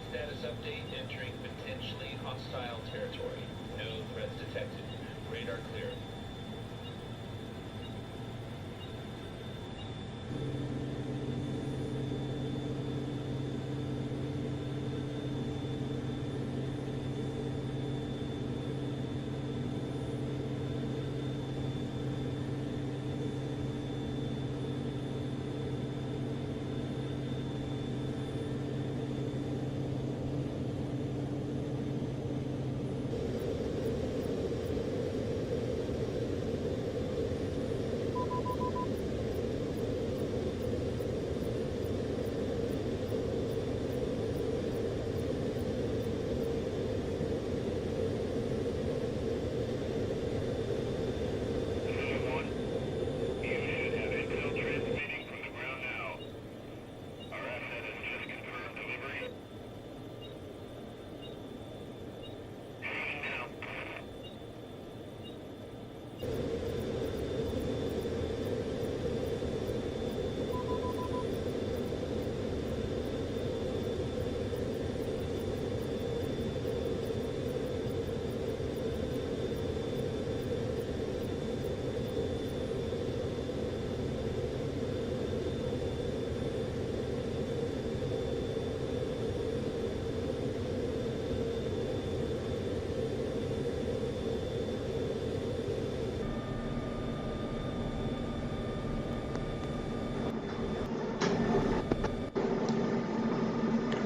Status update, entering potentially hostile territory. No threats detected. Radar clear.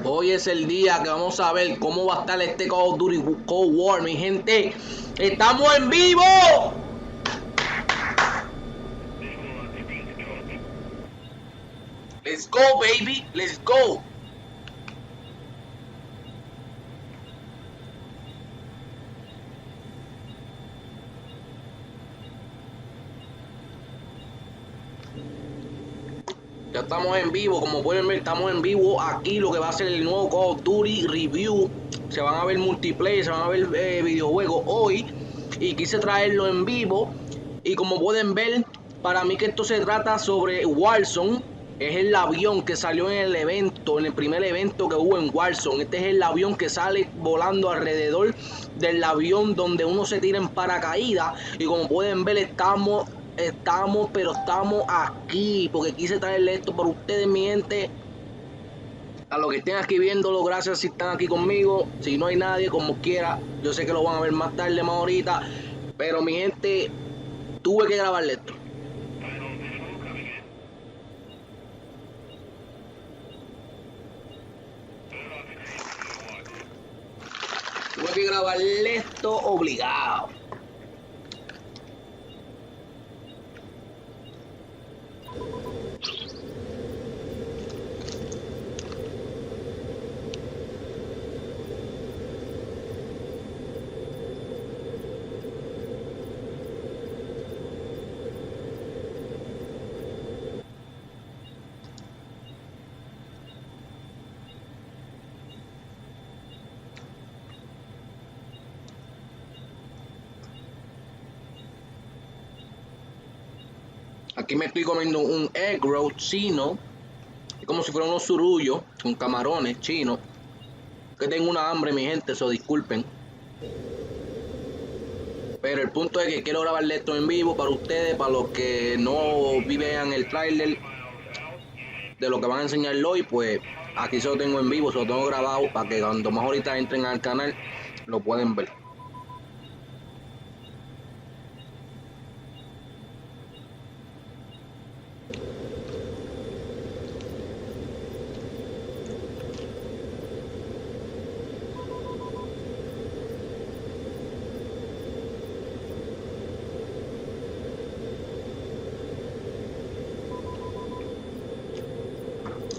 Hoy es el día que vamos a ver cómo va a estar este Call of Duty Cold War, mi gente. ¡Estamos en vivo! Let's go, baby. Let's go. Ya estamos en vivo, como pueden ver, estamos en vivo aquí, lo que va a ser el nuevo Call of Duty Review. Se van a ver multiplayer, se van a ver videojuegos hoy. Y quise traerlo en vivo. Y como pueden ver, para mí que esto se trata sobre Warzone. Es el avión que salió en el evento, en el primer evento que hubo en Warzone. Este es el avión que sale volando alrededor del avión donde uno se tira en paracaídas. Y como pueden ver, estamos aquí porque quise traerle esto por ustedes, mi gente. A los que estén aquí viéndolo, gracias si están aquí conmigo. Si no hay nadie, como quiera, yo sé que lo van a ver más tarde, más ahorita, pero mi gente, tuve que grabarle esto. Tuve que grabarle esto obligado. Aquí me estoy comiendo un egg roll chino, como si fuera unos surullos con camarones chinos. Que tengo una hambre, mi gente, eso disculpen. Pero el punto es que quiero grabarle esto en vivo para ustedes, para los que no vean el trailer de lo que van a enseñarlo hoy, pues aquí se lo tengo en vivo, se lo tengo grabado para que cuando más ahorita entren al canal lo pueden ver.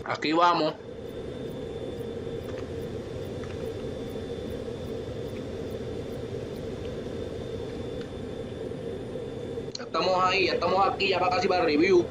Aquí vamos. Ya estamos ahí, ya estamos aquí, ya va casi para el review.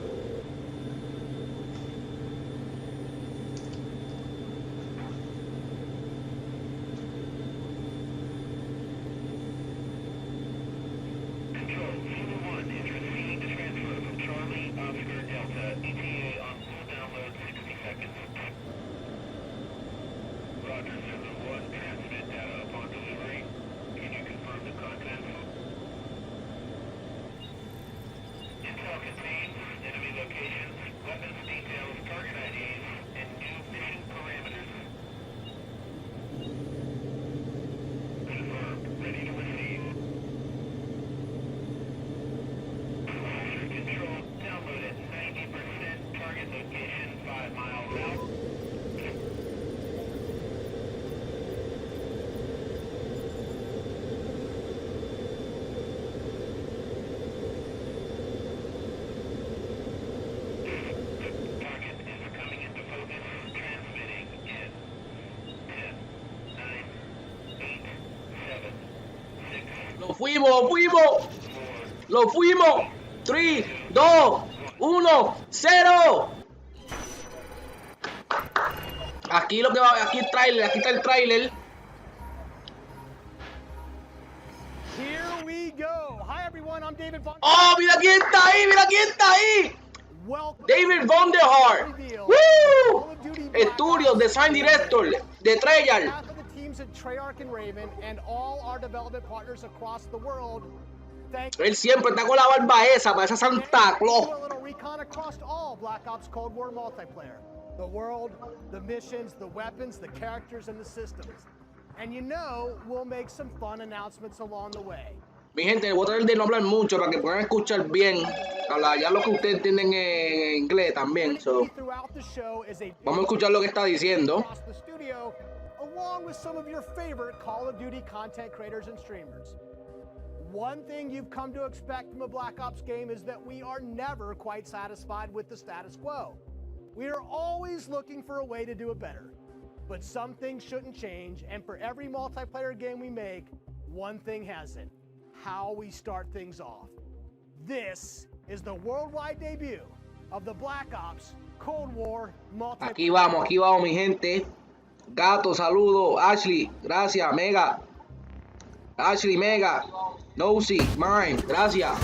Lo fuimos, lo fuimos. Lo fuimos. 3, 2, 1, 0. Aquí lo que va, aquí el trailer, aquí está el trailer. Here we go. Hi everyone, I'm David Von. Oh, mira quién está ahí, mira quién está ahí. Welcome. David Von der Hart. Woo! Estudios, Design Director de Treyarch. Half of the teams at Treyarch and Raven and all our development partners across the world. Thank Él siempre está con la barba esa, para esa Santa Claus. you. A little recon across all Black Ops Cold War multiplayer. The world, the missions, the weapons, the characters, and the systems. And you know, we'll make some fun announcements along the way. Mi gente, voy a tratar de no hablar mucho para que puedan escuchar bien. Hablar ya lo que ustedes entienden en inglés también. So, Throughout the show is a vamos a escuchar lo que está diciendo. across the studio, along with some of your favorite Call of Duty content creators and streamers. One thing you've come to expect from a Black Ops game is that we are never quite satisfied with the status quo. We are always looking for a way to do it better. But some things shouldn't change, and for every multiplayer game we make, one thing hasn't: how we start things off. This is the worldwide debut of the Black Ops Cold War multiplayer. Aquí vamos, mi gente. Gato, saludo. Ashley, gracias. Mega. Ashley, Mega. Nosy, Mine, gracias.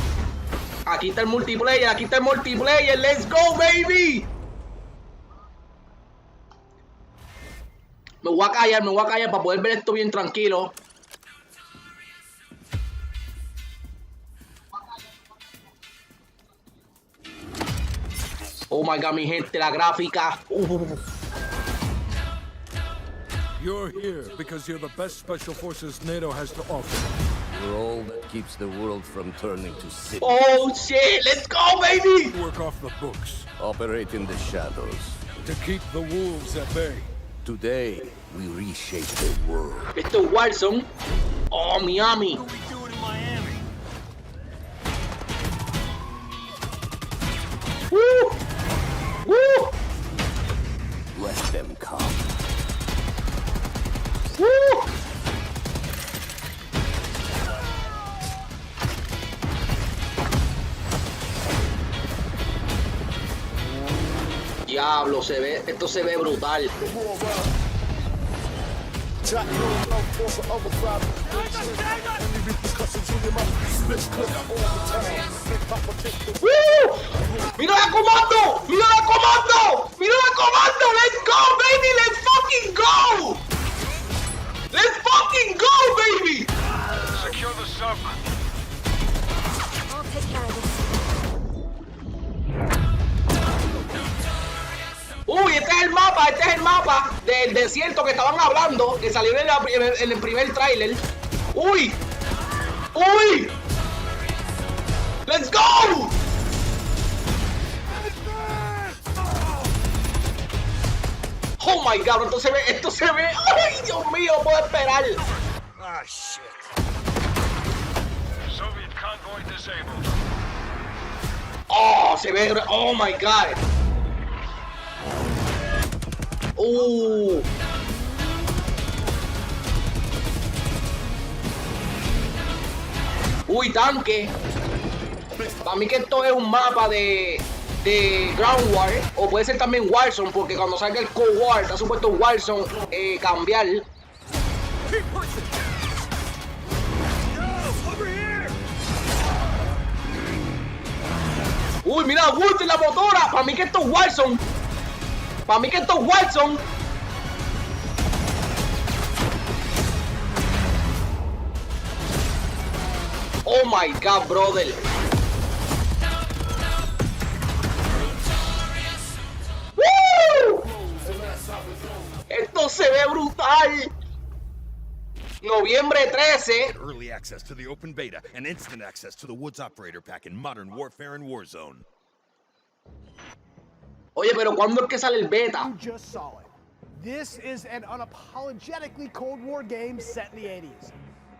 Aquí está el multiplayer, aquí está el multiplayer. Let's go, baby. Me voy a callar para poder ver esto bien tranquilo. Oh my god, mi gente, la gráfica. You're here because you're the best special forces NATO has to offer. You're all that keeps the world from turning to sin. Oh shit, let's go, baby. Work off the books Operate in the shadows. to keep the wolves at bay. Today, we reshape the world. Esto es Warzone. Oh, Miami. We do it in Miami. Woo. Woo. Let them come. Woo. Diablo, esto se ve brutal. ¡Woo! ¡Mira la comando! ¡Mira la comando! ¡Mira la comando! ¡Let's go, baby! ¡Let's fucking go! ¡Let's fucking go, baby! Secure the sub. I'll take care of this. Uy, este es el mapa del desierto que estaban hablando, que salió en el primer tráiler. Uy, uy, let's go. Oh my god, esto se ve, ay Dios mío, no puedo esperar. Ah, shit. Soviet convoy disabled. Oh, se ve, oh my god. Uy, tanque. Para mí que esto es un mapa de Ground War, o puede ser también Warzone, porque cuando salga el Cold War está supuesto Warzone cambiar. Uy, mira, Wood en la motora. Para mí que esto es Warzone. Para mí que esto es Warzone. Oh my god, brother. ¡Woo! Esto se ve brutal. Noviembre 13. Early access to the open beta and instant access to the Woods Operator Pack in Modern Warfare and Warzone. Oye, pero ¿cuándo es que sale el beta? You just saw it. This is an unapologetically Cold War game set in the 80s,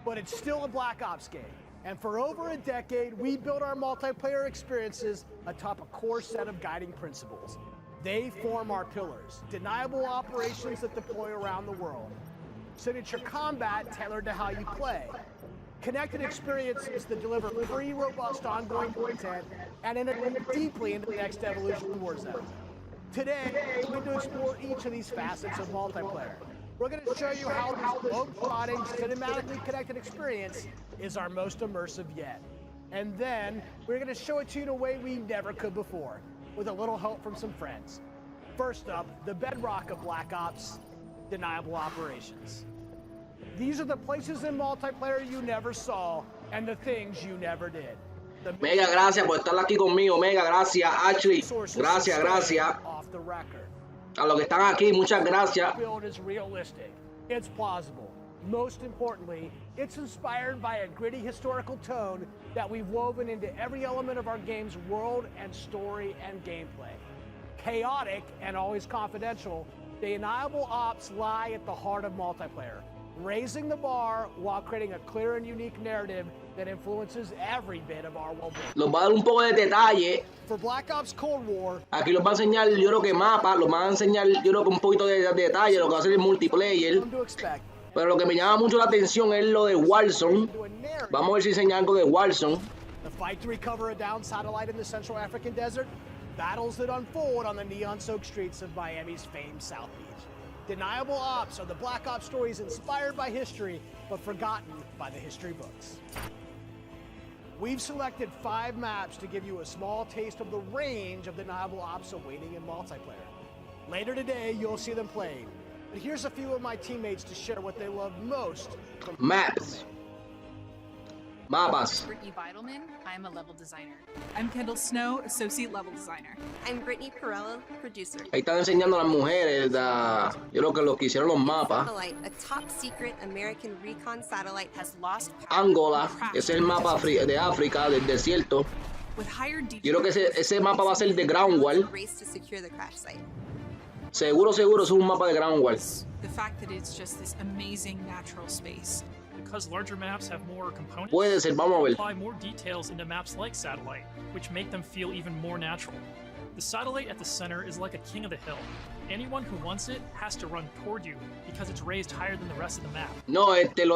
but it's still a Black Ops game. And for over a decade, we built our multiplayer experiences atop a core set of guiding principles. They form our pillars: deniable operations that deploy around the world, signature combat tailored to how you play, Connected experiences that deliver free, robust, ongoing content and integrate deeply into the next evolution of Warzone. Today, we're going to explore each of these facets of multiplayer. We're going to show you how this globe-trotting, cinematically connected experience is our most immersive yet. And then, we're going to show it to you in a way we never could before, with a little help from some friends. First up, the bedrock of Black Ops, deniable operations. These are the places in multiplayer you never saw and the things you never did. Mega, gracias por estar aquí conmigo. Mega, gracias, Ashley. Gracias, gracias. Off the record. A los que están aquí, muchas gracias. Build is realistic. It's plausible. Most importantly, it's inspired by a gritty historical tone that we've woven into every element of our game's world and story and gameplay. Chaotic and always confidential, the deniable ops lie at the heart of multiplayer, raising the bar while creating a clear and unique narrative that influences every bit of our worldbuilding. Los va a dar un poco de detalle. For Black Ops Cold War, Aquí los va a enseñar, yo creo que mapa, los van a enseñar, yo creo que un poquito de detalle, lo que va a ser el multiplayer. come to expect Pero lo que me llama mucho la atención es lo de Warzone. to a narrative. Vamos a ver si enseña algo de Warzone. The fight to recover a downed satellite in the Central African desert, battles that unfold on the neon-soaked streets of Miami's famed South Beach. Deniable ops are the Black Ops stories inspired by history, but forgotten by the history books. We've selected 5 maps to give you a small taste of the range of deniable ops awaiting in multiplayer. Later today, you'll see them played. But here's a few of my teammates to share what they love most from Maps. Mapas. Brittany Beidelman, I'm a level designer. I'm Kendall Snow, associate level designer. I'm Brittany Perello, producer. Ahí están enseñando a las mujeres, yo creo que lo que hicieron los mapas. Satellite, a top secret American recon satellite, Has lost power Angola, and crashed ese es el mapa de África, del desierto. with higher Yo creo que ese mapa va a ser de Ground Wall. race to secure the crash site. Seguro, seguro, es un mapa de Ground Wall. The fact that it's just this amazing natural space. Because larger maps have more components, Puede ser, vamos a ver. apply more details into maps like Satellite, which make them feel even more natural. The satellite at the center is like a king of the hill. Anyone who wants it has to run toward you because it's raised higher than the rest of the map. No, lo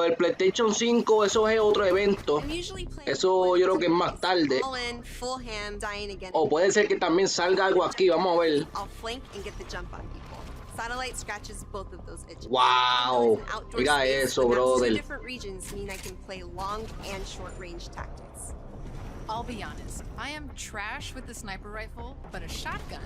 del PlayStation 5, eso es otro evento. I'm usually playing Eso yo creo que es más tarde. all in, full ham, dying again. O puede ser que también salga algo aquí, vamos a ver. I'll flank and get the jump on people. Satellite scratches both of those itches. Wow. It's an outdoor Mira space, eso, but now brother. 2 different regions mean I can play long and short range tactics. I'll be honest, I am trash with the sniper rifle, but a shotgun,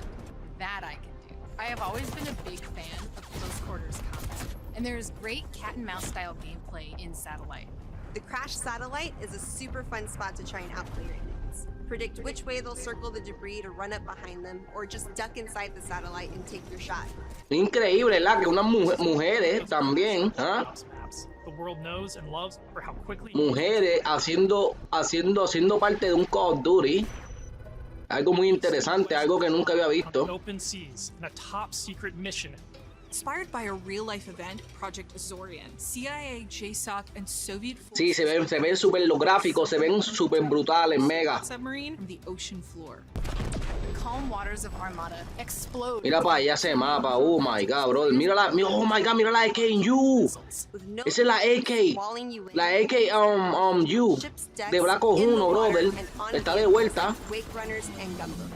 that I can do. I have always been a big fan of close quarters combat, and there is great cat and mouse style gameplay in Satellite. The crash satellite is a super fun spot to try and outplay your enemies. Predict which way they'll circle the debris to run up behind them, or just duck inside the satellite and take your shot. Increíble, ¿verdad? Que unas mujeres también, ¿ah? Maps. The world knows and loves for how quickly Mujeres haciendo parte de un Call of Duty. Algo muy interesante, algo que nunca había visto. open seas in a top secret mission. Inspired by a real-life event, Project Azorian, CIA, JSOC, and Soviet Sí, se ven súper los gráficos, se ven súper brutales, mega. submarine from the ocean floor. The calm waters of Armada explode. Mira para allá ese mapa, oh my god, brother. Oh my god, mira la AKU. With no Esa es la AK. walling you in. La AKU Ships, decks, de Black Ops in the 1, water, brother. and on Está de vehicles, vuelta. Wake runners and gunboats.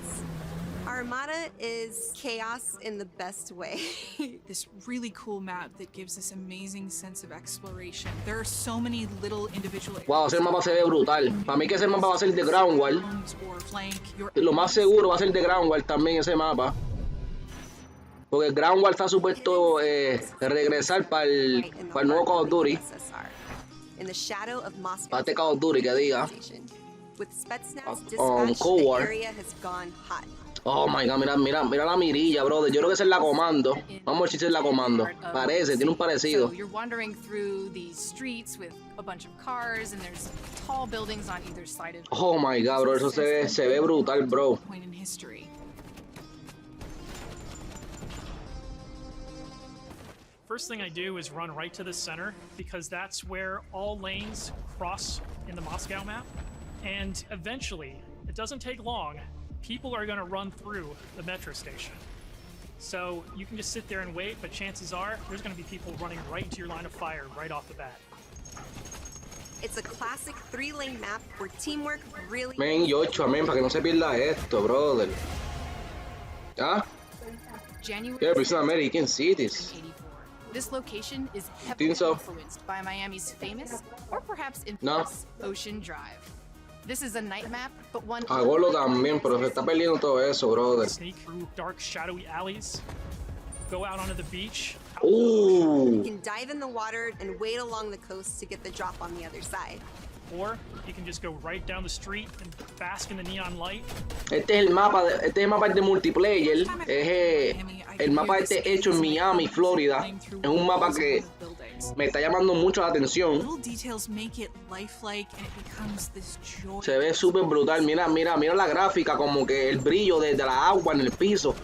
Armada is chaos in the best way. This really cool map that gives this amazing sense of exploration. There are so many little individual Wow, ese mapa se ve brutal. Para mí que ese mapa va a ser de Ground Wall. areas or flank your Lo más seguro va a ser de Ground Wall también ese mapa. Porque el Ground Wall está supuesto regresar para el nuevo Call of Duty. SSR. In the shadow of Moscow. Para este Call of Duty que diga. With Spetsnaz On dispatch, Cold the War. area has gone hot. Oh my god, mira la mirilla, brother. Yo creo que esa es la comando. Vamos a ver si esa es la comando. Parece, tiene un parecido. So you're wandering through these streets with a bunch of cars and there's tall buildings on either side of Oh my god, bro. Eso se ve brutal, bro. point in history. First thing I do is run right to the center because that's where all lanes cross in the Moscow map. And eventually, it doesn't take long, people are going to run through the metro station. So you can just sit there and wait, but chances are there's going to be people running right into your line of fire right off the bat. It's a classic 3-lane map where teamwork really... Men, Yocho, amén, para que no se pierda esto, brother. ¿Ah? January Yeah, but it's not American cities. 1984. This location is heavily Think so? influenced by Miami's famous, or perhaps infamous, Ocean Drive. This is a night map, but one... Agolo también, pero se está perdiendo todo eso, brother. Sneak through dark, shadowy alleys. Go out onto the beach. You can dive in the water and wade along the coast to get the drop on the other side. Or you can just go right down the street and bask in the neon light. Este es el mapa de multiplayer. Es el mapa hecho en Miami, Florida. Es un mapa que me está llamando mucho la atención. Little details make it lifelike and it becomes this joy. Se ve súper brutal. Mira la gráfica, como que el brillo desde la agua en el piso.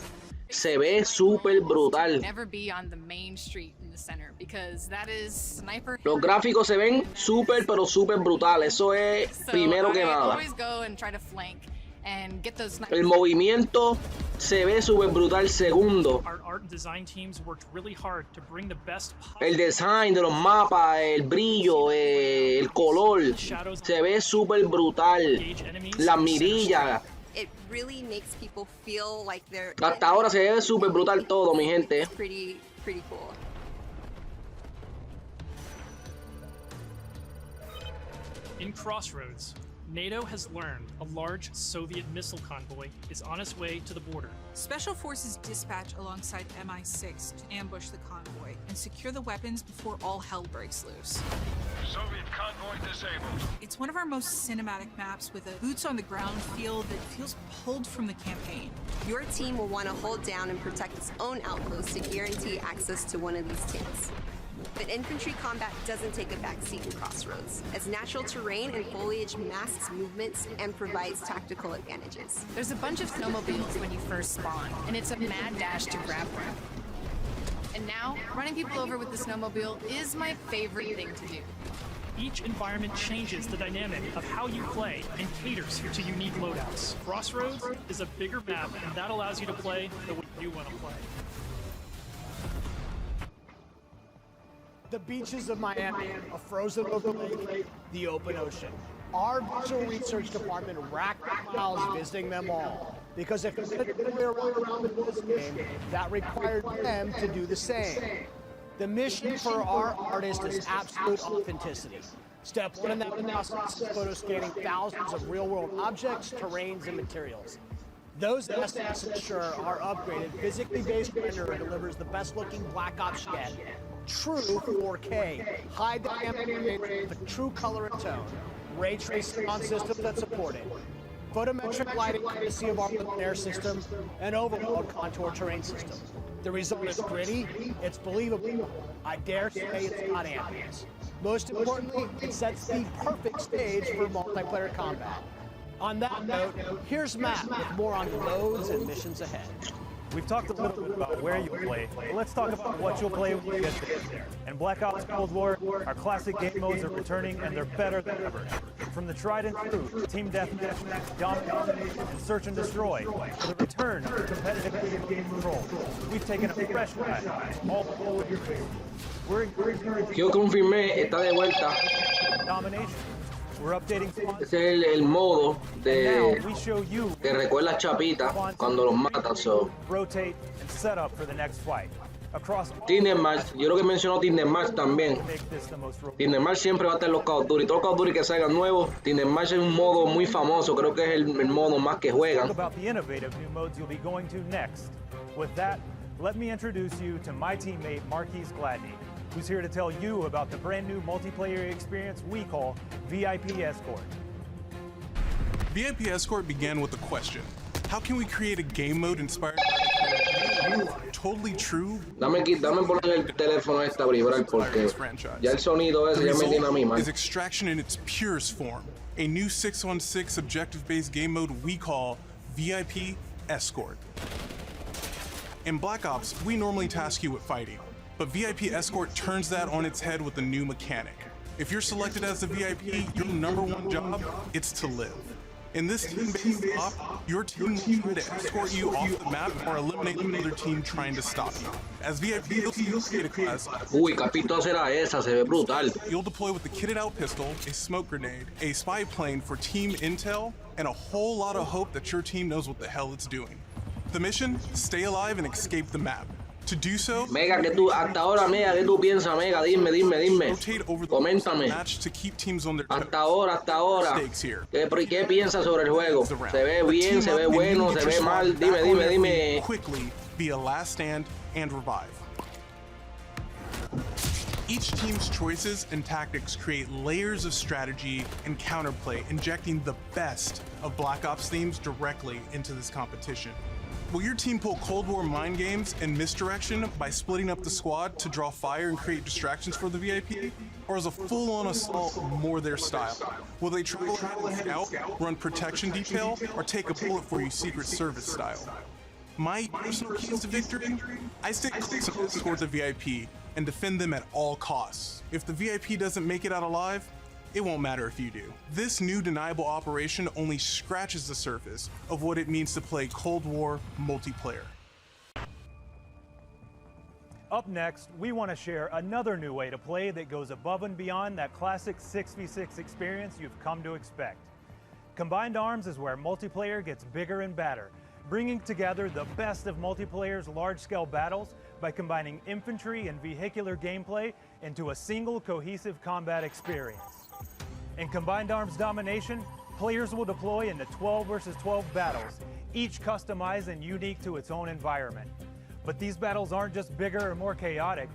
Se ve súper brutal. Never be on the main street in the center because that is sniper. Los gráficos se ven súper, pero súper brutal. Eso es primero que nada. Always go and try to flank and get those El movimiento se ve súper brutal. Segundo, Our art and design teams worked really hard to bring the best el design de los mapas, el brillo, el color, se ve súper brutal. Las mirillas. It really makes people feel like they're... Hasta ahora se ve súper brutal todo, mi gente. It's pretty cool. In Crossroads, NATO has learned a large Soviet missile convoy is on its way to the border. Special forces dispatch alongside MI6 to ambush the convoy and secure the weapons before all hell breaks loose. Soviet convoy disabled. It's one of our most cinematic maps with a boots-on-the-ground feel that feels pulled from the campaign. Your team will want to hold down and protect its own outpost to guarantee access to one of these tanks. But infantry combat doesn't take a backseat in Crossroads, as natural terrain and foliage masks movements and provides tactical advantages. There's a bunch of snowmobiles when you first spawn, and it's a mad dash to grab one. And now, running people over with the snowmobile is my favorite thing to do. Each environment changes the dynamic of how you play and caters to unique loadouts. Crossroads is a bigger map, and that allows you to play the way you want to play. The beaches of Miami, a frozen over lake, the open ocean. Our visual research department racked miles visiting them all because if they could play around with this game, that required them to do the same. The mission for our artist is absolute authenticity. Step one in that process is photo scanning thousands of real-world objects, terrains, and materials. Those assets ensure our upgraded, physically based renderer delivers the best-looking Black Ops yet. True 4K, high dynamic range with a true color and tone, ray tracing on systems that support it, photometric lighting courtesy of our Luminaire system, and overall contour terrain system. The result is gritty, it's believable. I dare say it's not ambience. Most importantly, it sets the perfect stage for multiplayer combat. On that note, here's Matt with more on modes and missions ahead. We've talked a little bit about where you'll play, but let's talk about what you'll play when you get there. In Black Ops Cold War, our classic game modes are returning and they're better than ever. From the tried and true Team Deathmatch, Domination, and Search and Destroy, to the return of competitive game control, we've taken a fresh ride all over your face. Yo confirmé, está de vuelta. Domination. We're updating Ese es el modo de que recuerda a Chapita cuando los matan. So. Rotate and set up for the next fight. Across Tinder Match, yo creo que mencionó Tinder Match también. Tinder Match siempre va a estar en los Call of Duty. Todos los Call of Duty que salgan nuevos, Tinder Match es un modo muy famoso. Creo que es el modo más que juegan. About the innovative new modes you'll be going to next. With that, let me introduce you to my teammate Marquise Gladney, who's here to tell you about the brand new multiplayer experience we call VIP Escort. VIP Escort began with a question. How can we create a game mode inspired by the totally true? Dame poner el teléfono esta a vibrar porque ya el sonido ese ya me tiene a mí mal. Is extraction in its purest form. A new 6-on-6 objective-based game mode we call VIP Escort. In Black Ops, we normally task you with fighting, but VIP Escort turns that on its head with a new mechanic. If you're selected as the VIP, your #1 job, it's to live. In this team-based op, your team will try to escort you off the map or eliminate another team trying to stop you. As VIP data class, Uy, ¿qué pistola será esa? Se ve brutal. you'll deploy with the kitted out pistol, a smoke grenade, a spy plane for team intel, and a whole lot of hope that your team knows what the hell it's doing. The mission? Stay alive and escape the map. To do so, Mega, que tú, hasta ahora, Mega, ¿qué tú piensas, Mega? Dime. rotate over the Coméntame. match to keep teams on their toes. Hasta ahora. Stakes here. ¿Qué piensas sobre el juego? ¿Se ve bien, se ve bueno, se ve mal? Dime. Quickly via last stand and revive. Each team's choices and tactics create layers of strategy and counterplay, injecting the best of Black Ops themes directly into this competition. Will your team pull Cold War mind games and misdirection by splitting up the squad to draw fire and create distractions for the VIP? Or is a full-on assault more their style? Will they travel ahead out, run protection detail, or take a bullet for you Secret Service style? My personal keys to victory? I stay close toward the VIP and defend them at all costs. If the VIP doesn't make it out alive, it won't matter if you do. This new deniable operation only scratches the surface of what it means to play Cold War multiplayer. Up next, we want to share another new way to play that goes above and beyond that classic 6v6 experience you've come to expect. Combined Arms is where multiplayer gets bigger and badder, bringing together the best of multiplayer's large-scale battles by combining infantry and vehicular gameplay into a single cohesive combat experience. In Combined Arms Domination, players will deploy into 12 versus 12 battles, each customized and unique to its own environment. But these battles aren't just bigger or more chaotic.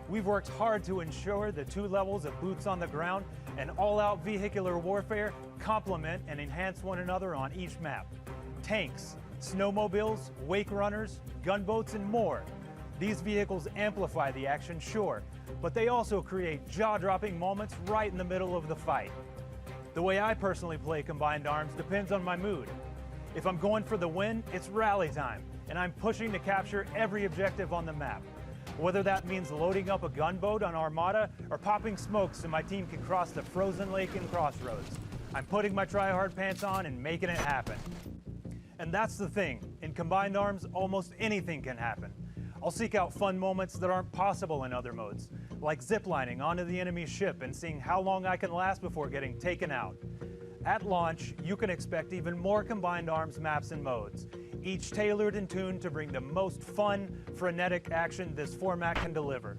We've worked hard to ensure the 2 levels of boots on the ground and all-out vehicular warfare complement and enhance one another on each map. Tanks, snowmobiles, wake runners, gunboats, and more. These vehicles amplify the action, sure, but they also create jaw-dropping moments right in the middle of the fight. The way I personally play Combined Arms depends on my mood. If I'm going for the win, it's rally time, and I'm pushing to capture every objective on the map. Whether that means loading up a gunboat on Armada or popping smokes so my team can cross the frozen lake in Crossroads, I'm putting my try-hard pants on and making it happen. And that's the thing, in Combined Arms, almost anything can happen. I'll seek out fun moments that aren't possible in other modes, like ziplining onto the enemy's ship and seeing how long I can last before getting taken out. At launch, you can expect even more Combined Arms maps and modes, each tailored and tuned to bring the most fun, frenetic action this format can deliver.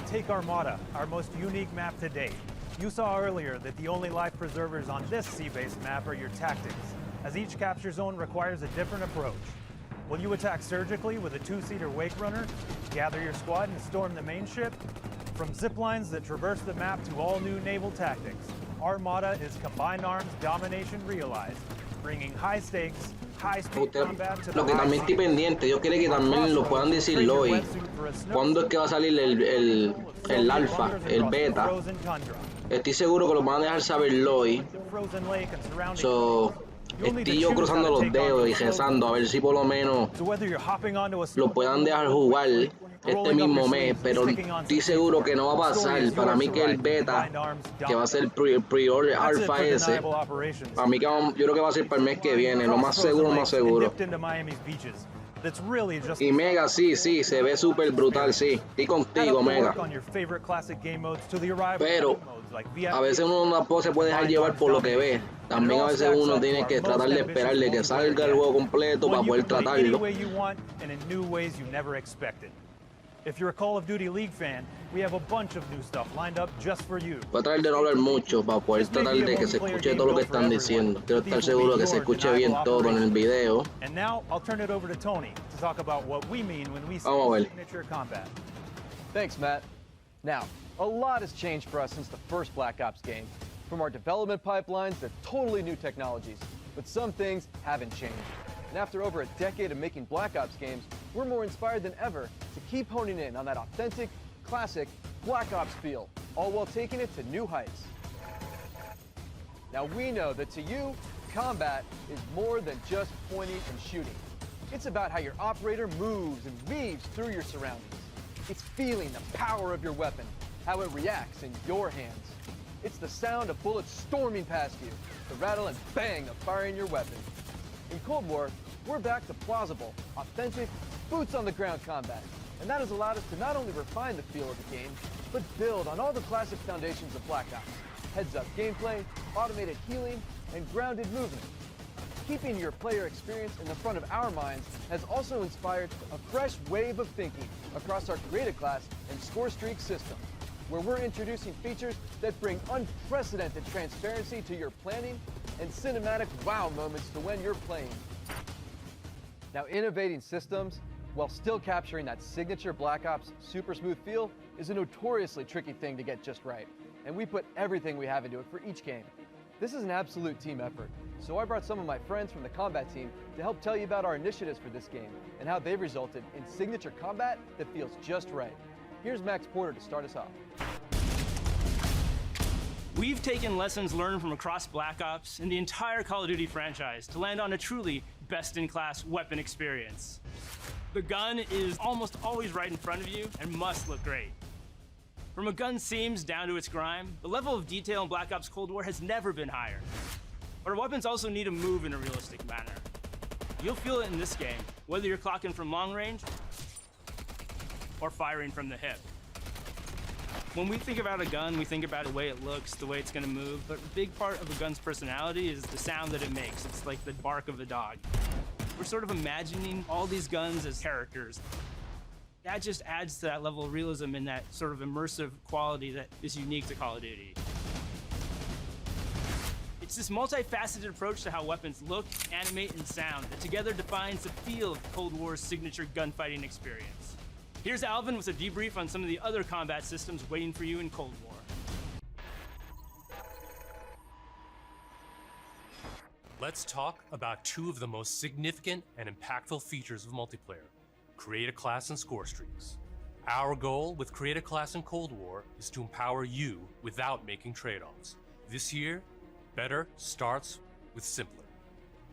Take Armada, our most unique map to date. You saw earlier that the only life preservers on this sea-based map are your tactics, as each capture zone requires a different approach. Will you attack surgically with a 2-seater wake runner, gather your squad and storm the main ship? From ziplines that traverse the map to all new naval tactics, Armada is Combined Arms Domination realized, bringing high stakes, high speed combat to the Lo que también estoy pendiente, yo quiero que también lo puedan decir hoy. ¿Cuándo es que va a salir el alfa, el beta? Estoy seguro que lo van a dejar saber hoy. So, estoy yo cruzando los dedos y rezando a ver si por lo menos lo puedan dejar jugar este mismo mes, pero estoy seguro que no va a pasar. Para mí que el beta, que va a ser el pre-order alfa ese, para mí que yo creo que va a ser para el mes que viene, lo más seguro. Y Mega, sí, se ve súper brutal, sí. Estoy contigo, Mega. Pero a veces uno no se puede dejar llevar por lo que ve. También a veces uno tiene que tratar de esperar de que salga el juego completo para poder tratarlo. If you're a Call of Duty League fan, we have a bunch of new stuff lined up just for you. Voy a tratar de no hablar mucho para poder tratar de que se escuche todo lo que están diciendo. Quiero estar seguro de que se escuche bien todo en el video. And now I'll turn it over to Tony to talk about what we mean when we say signature combat. Thanks, Matt. Now, a lot has changed for us since the first Black Ops game. From our development pipelines to totally new technologies. But some things haven't changed. And after over a decade of making Black Ops games, we're more inspired than ever to keep honing in on that authentic, classic Black Ops feel, all while taking it to new heights. Now we know that to you, combat is more than just pointing and shooting. It's about how your operator moves and weaves through your surroundings. It's feeling the power of your weapon, how it reacts in your hands. It's the sound of bullets storming past you, the rattle and bang of firing your weapon. In Cold War, we're back to plausible, authentic, boots-on-the-ground combat, and that has allowed us to not only refine the feel of the game, but build on all the classic foundations of Black Ops: heads-up gameplay, automated healing, and grounded movement. Keeping your player experience in the front of our minds has also inspired a fresh wave of thinking across our Creative Class and SCORESTREAKS system, where we're introducing features that bring unprecedented transparency to your planning and cinematic wow moments to when you're playing. Now, innovating systems while still capturing that signature Black Ops super smooth feel is a notoriously tricky thing to get just right, and we put everything we have into it for each game. This is an absolute team effort, so I brought some of my friends from the combat team to help tell you about our initiatives for this game and how they've resulted in signature combat that feels just right. Here's Max Porter to start us off. We've taken lessons learned from across Black Ops and the entire Call of Duty franchise to land on a truly best-in-class weapon experience. The gun is almost always right in front of you and must look great. From a gun's seams down to its grime, the level of detail in Black Ops Cold War has never been higher. But our weapons also need to move in a realistic manner. You'll feel it in this game, whether you're clocking from long range or firing from the hip. When we think about a gun, we think about the way it looks, the way it's gonna move, but a big part of a gun's personality is the sound that it makes. It's like the bark of a dog. We're sort of imagining all these guns as characters. That just adds to that level of realism and that sort of immersive quality that is unique to Call of Duty. It's this multifaceted approach to how weapons look, animate, and sound that together defines the feel of Cold War's signature gunfighting experience. Here's Alvin with a debrief on some of the other combat systems waiting for you in Cold War. Let's talk about two of the most significant and impactful features of multiplayer: Create a Class and SCORESTREAKS. Our goal with Create a Class in Cold War is to empower you without making trade-offs. This year, better starts with simpler.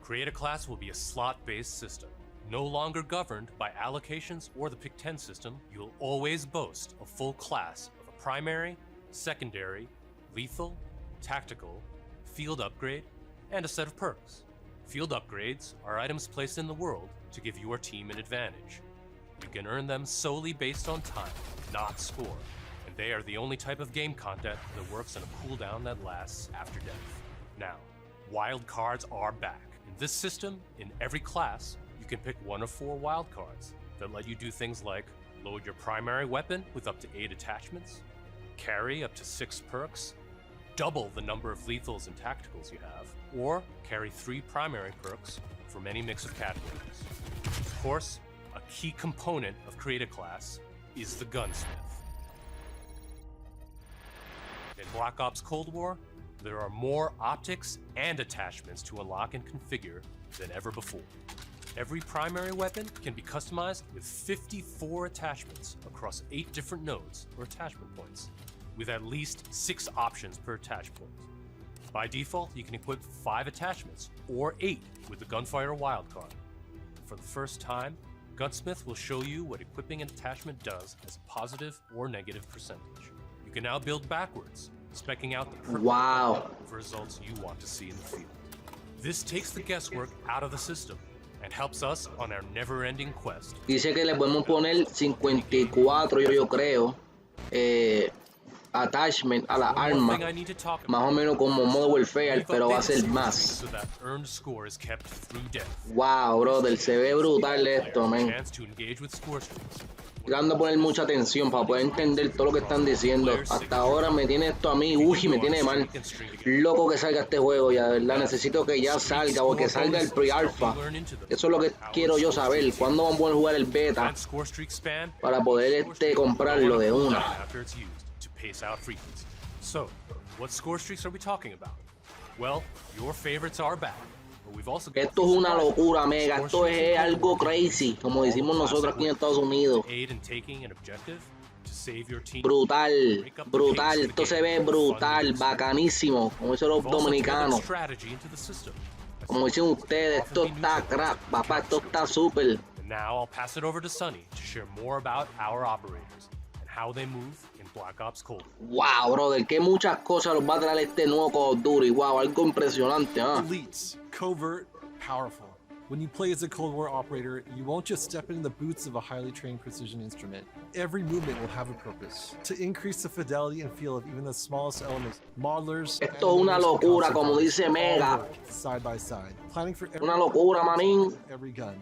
Create a Class will be a slot-based system. No longer governed by allocations or the Pick 10 system, you'll always boast a full class of a primary, secondary, lethal, tactical, field upgrade, and a set of perks. Field upgrades are items placed in the world to give your team an advantage. You can earn them solely based on time, not score, and they are the only type of game content that works on a cooldown that lasts after death. Now, wild cards are back. In this system, in every class, you can pick one of 4 wild cards that let you do things like load your primary weapon with up to 8 attachments, carry up to 6 perks, double the number of lethals and tacticals you have, or carry 3 primary perks from any mix of categories. Of course, a key component of Create a Class is the Gunsmith. In Black Ops Cold War, there are more optics and attachments to unlock and configure than ever before. Every primary weapon can be customized with 54 attachments across 8 different nodes or attachment points, with at least 6 options per attach point. By default, you can equip 5 attachments, or 8 with the Gunfighter wildcard. For the first time, Gunsmith will show you what equipping an attachment does as a positive or negative percentage. You can now build backwards, speccing out the perfect results you want to see in the field. This takes the guesswork out of the system and helps us on our never-ending quest. Dice que le podemos poner 54, yo creo, attachment a la arma, más o menos como modo warfare, pero va a ser más. So that earned score is kept through death. Wow, brother, se ve brutal esto, man. Chance to engage with SCORESTREAKS. Tratando de poner mucha atención para poder entender todo lo que están diciendo. Hasta ahora me tiene esto a mí, uy, me tiene mal. Loco que salga este juego ya, de verdad. Necesito que ya salga o que salga el pre-alpha. Eso es lo que quiero yo saber. ¿Cuándo vamos a poder jugar el beta? Para poder comprarlo de una. So, what SCORESTREAKS are we talking about? Well, your favorites are back. Esto es una locura, mega. Esto es algo crazy, como decimos nosotros aquí en Estados Unidos. Brutal, brutal. Esto se ve brutal, bacanísimo, como dicen los dominicanos. Como dicen ustedes, esto está crap, papá, esto está súper. Now I'll pass it over to Sunny to share more about our operators and how they move in Black Ops Cold Wow, War. brother, que muchas cosas los va a traer este nuevo Call of Duty. Wow, algo impresionante, ¿ah? Elites, covert, powerful. When you play as a Cold War operator, you won't just step into the boots of a highly trained precision instrument. Every movement will have a purpose. To increase the fidelity and feel of even the smallest elements, modelers... Esto es una locura, como dice Mega. Side by side, planning for Una locura, manín. every gun,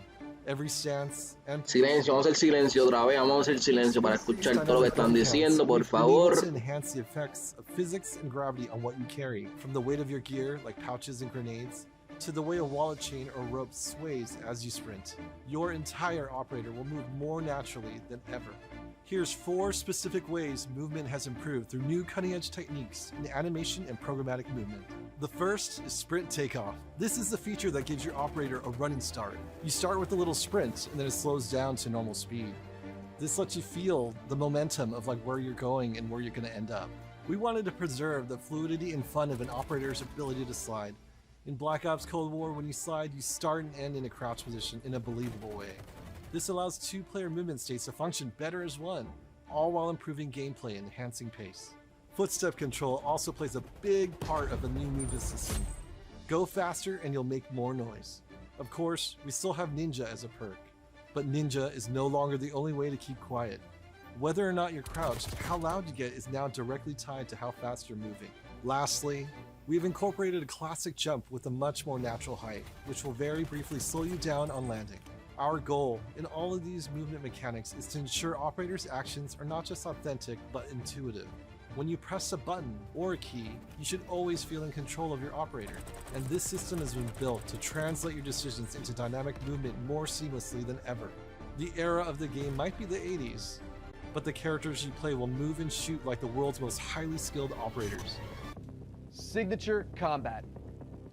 every stance, and... Silencio, vamos a hacer silencio otra vez. Vamos a hacer silencio para escuchar todo lo que están diciendo, por favor. To enhance the effects of physics and gravity on what you carry, from the weight of your gear, like pouches and grenades, to the way a wallet chain or rope sways as you sprint. Your entire operator will move more naturally than ever. Here's 4 specific ways movement has improved through new cutting-edge techniques in animation and programmatic movement. The first is sprint takeoff. This is the feature that gives your operator a running start. You start with a little sprint and then it slows down to normal speed. This lets you feel the momentum of like where you're going and where you're going to end up. We wanted to preserve the fluidity and fun of an operator's ability to slide. In Black Ops Cold War, when you slide, you start and end in a crouch position in a believable way. This allows 2-player movement states to function better as one, all while improving gameplay and enhancing pace. Footstep control also plays a big part of the new movement system. Go faster and you'll make more noise. Of course, we still have Ninja as a perk, but Ninja is no longer the only way to keep quiet. Whether or not you're crouched, how loud you get is now directly tied to how fast you're moving. Lastly, we've incorporated a classic jump with a much more natural height, which will very briefly slow you down on landing. Our goal in all of these movement mechanics is to ensure operators' actions are not just authentic, but intuitive. When you press a button or a key, you should always feel in control of your operator, and this system has been built to translate your decisions into dynamic movement more seamlessly than ever. The era of the game might be the 80s, but the characters you play will move and shoot like the world's most highly skilled operators. Signature combat.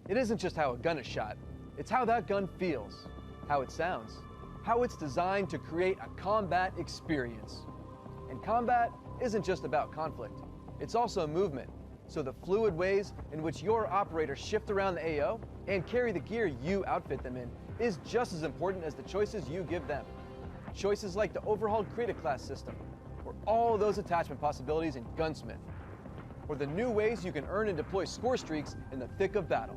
It isn't just how a gun is shot, it's how that gun feels, how it sounds, how it's designed to create a combat experience. And combat isn't just about conflict, it's also movement. So the fluid ways in which your operators shift around the AO and carry the gear you outfit them in is just as important as the choices you give them. Choices like the overhauled Create a Class system, or all those attachment possibilities in GUNSMITH, or the new ways you can earn and deploy score streaks in the thick of battle.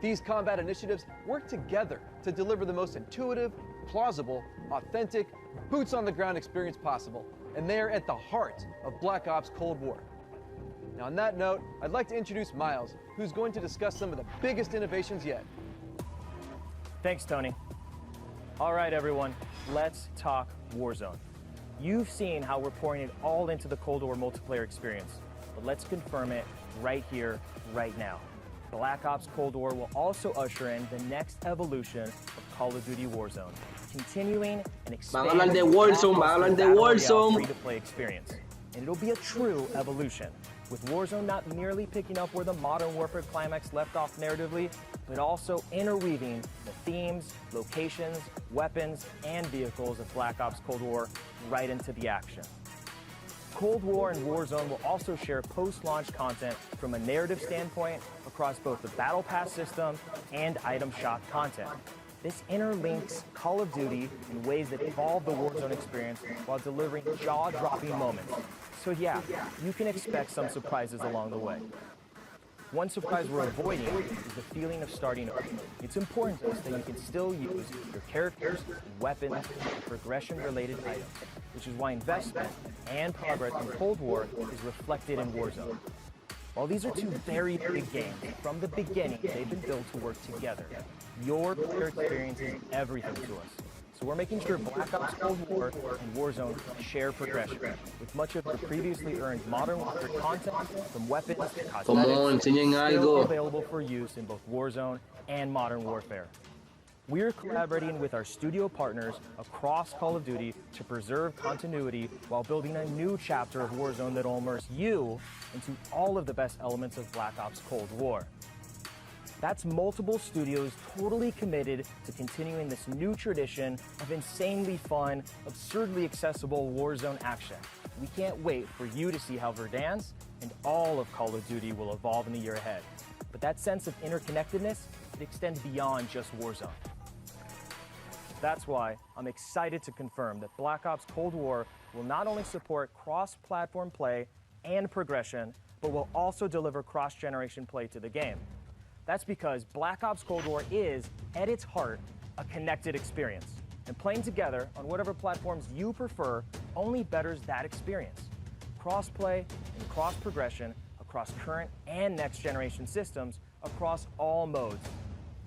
These combat initiatives work together to deliver the most intuitive, plausible, authentic, boots-on-the-ground experience possible, and they're at the heart of Black Ops Cold War. Now on that note, I'd like to introduce Miles, who's going to discuss some of the biggest innovations yet. Thanks, Tony. All right, everyone, let's talk Warzone. You've seen how we're pouring it all into the Cold War multiplayer experience, but let's confirm it right here, right now. Black Ops Cold War will also usher in the next evolution of Call of Duty Warzone, continuing and expanding the free-to-play experience. And it'll be a true evolution, with Warzone not merely picking up where the Modern Warfare climax left off narratively, but also interweaving the themes, locations, weapons, and vehicles of Black Ops Cold War right into the action. Cold War and Warzone will also share post-launch content from a narrative standpoint across both the Battle Pass system and item shop content. This interlinks Call of Duty in ways that evolve the Warzone experience while delivering jaw-dropping moments. So yeah, you can expect some surprises along the way. One surprise we're avoiding is the feeling of starting over. It's important to us that you can still use your characters, weapons, and progression-related items, which is why investment and progress in Cold War is reflected in Warzone. While these are two very big games, from the beginning they've been built to work together. Your player experience is everything to us. So we're making sure Black Ops Cold War and Warzone share progression, with much of the previously earned Modern Warfare content, from weapons to cosmetics, still available for use in both Warzone and Modern Warfare. We're collaborating with our studio partners across Call of Duty to preserve continuity while building a new chapter of Warzone that will immerse you into all of the best elements of Black Ops Cold War. That's multiple studios totally committed to continuing this new tradition of insanely fun, absurdly accessible Warzone action. We can't wait for you to see how Verdansk and all of Call of Duty will evolve in the year ahead. But that sense of interconnectedness, it extends beyond just Warzone. That's why I'm excited to confirm that Black Ops Cold War will not only support cross-platform play and progression, but will also deliver cross-generation play to the game. That's because Black Ops Cold War is, at its heart, a connected experience. And playing together on whatever platforms you prefer only betters that experience. Cross-play and cross-progression across current and next-generation systems across all modes.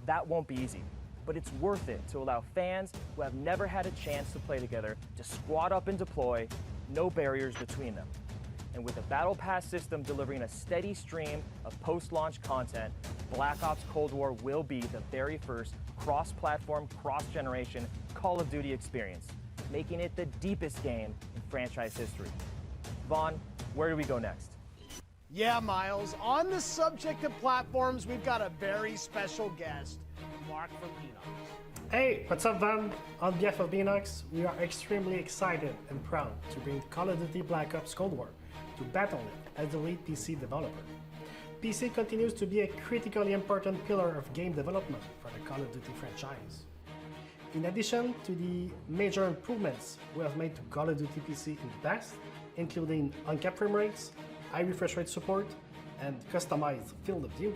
That won't be easy, but it's worth it to allow fans who have never had a chance to play together to squad up and deploy, no barriers between them. And with the Battle Pass system delivering a steady stream of post-launch content, Black Ops Cold War will be the very first cross-platform, cross-generation Call of Duty experience, making it the deepest game in franchise history. Vaughn, where do we go next? Yeah, Miles, on the subject of platforms, we've got a very special guest, Mark from Enox. Hey, what's up, Van? On behalf of Enox, we are extremely excited and proud to bring Call of Duty Black Ops Cold War to Battle.net as the lead PC developer. PC continues to be a critically important pillar of game development for the Call of Duty franchise. In addition to the major improvements we have made to Call of Duty PC in the past, including uncapped frame rates, high refresh rate support, and customized field of view,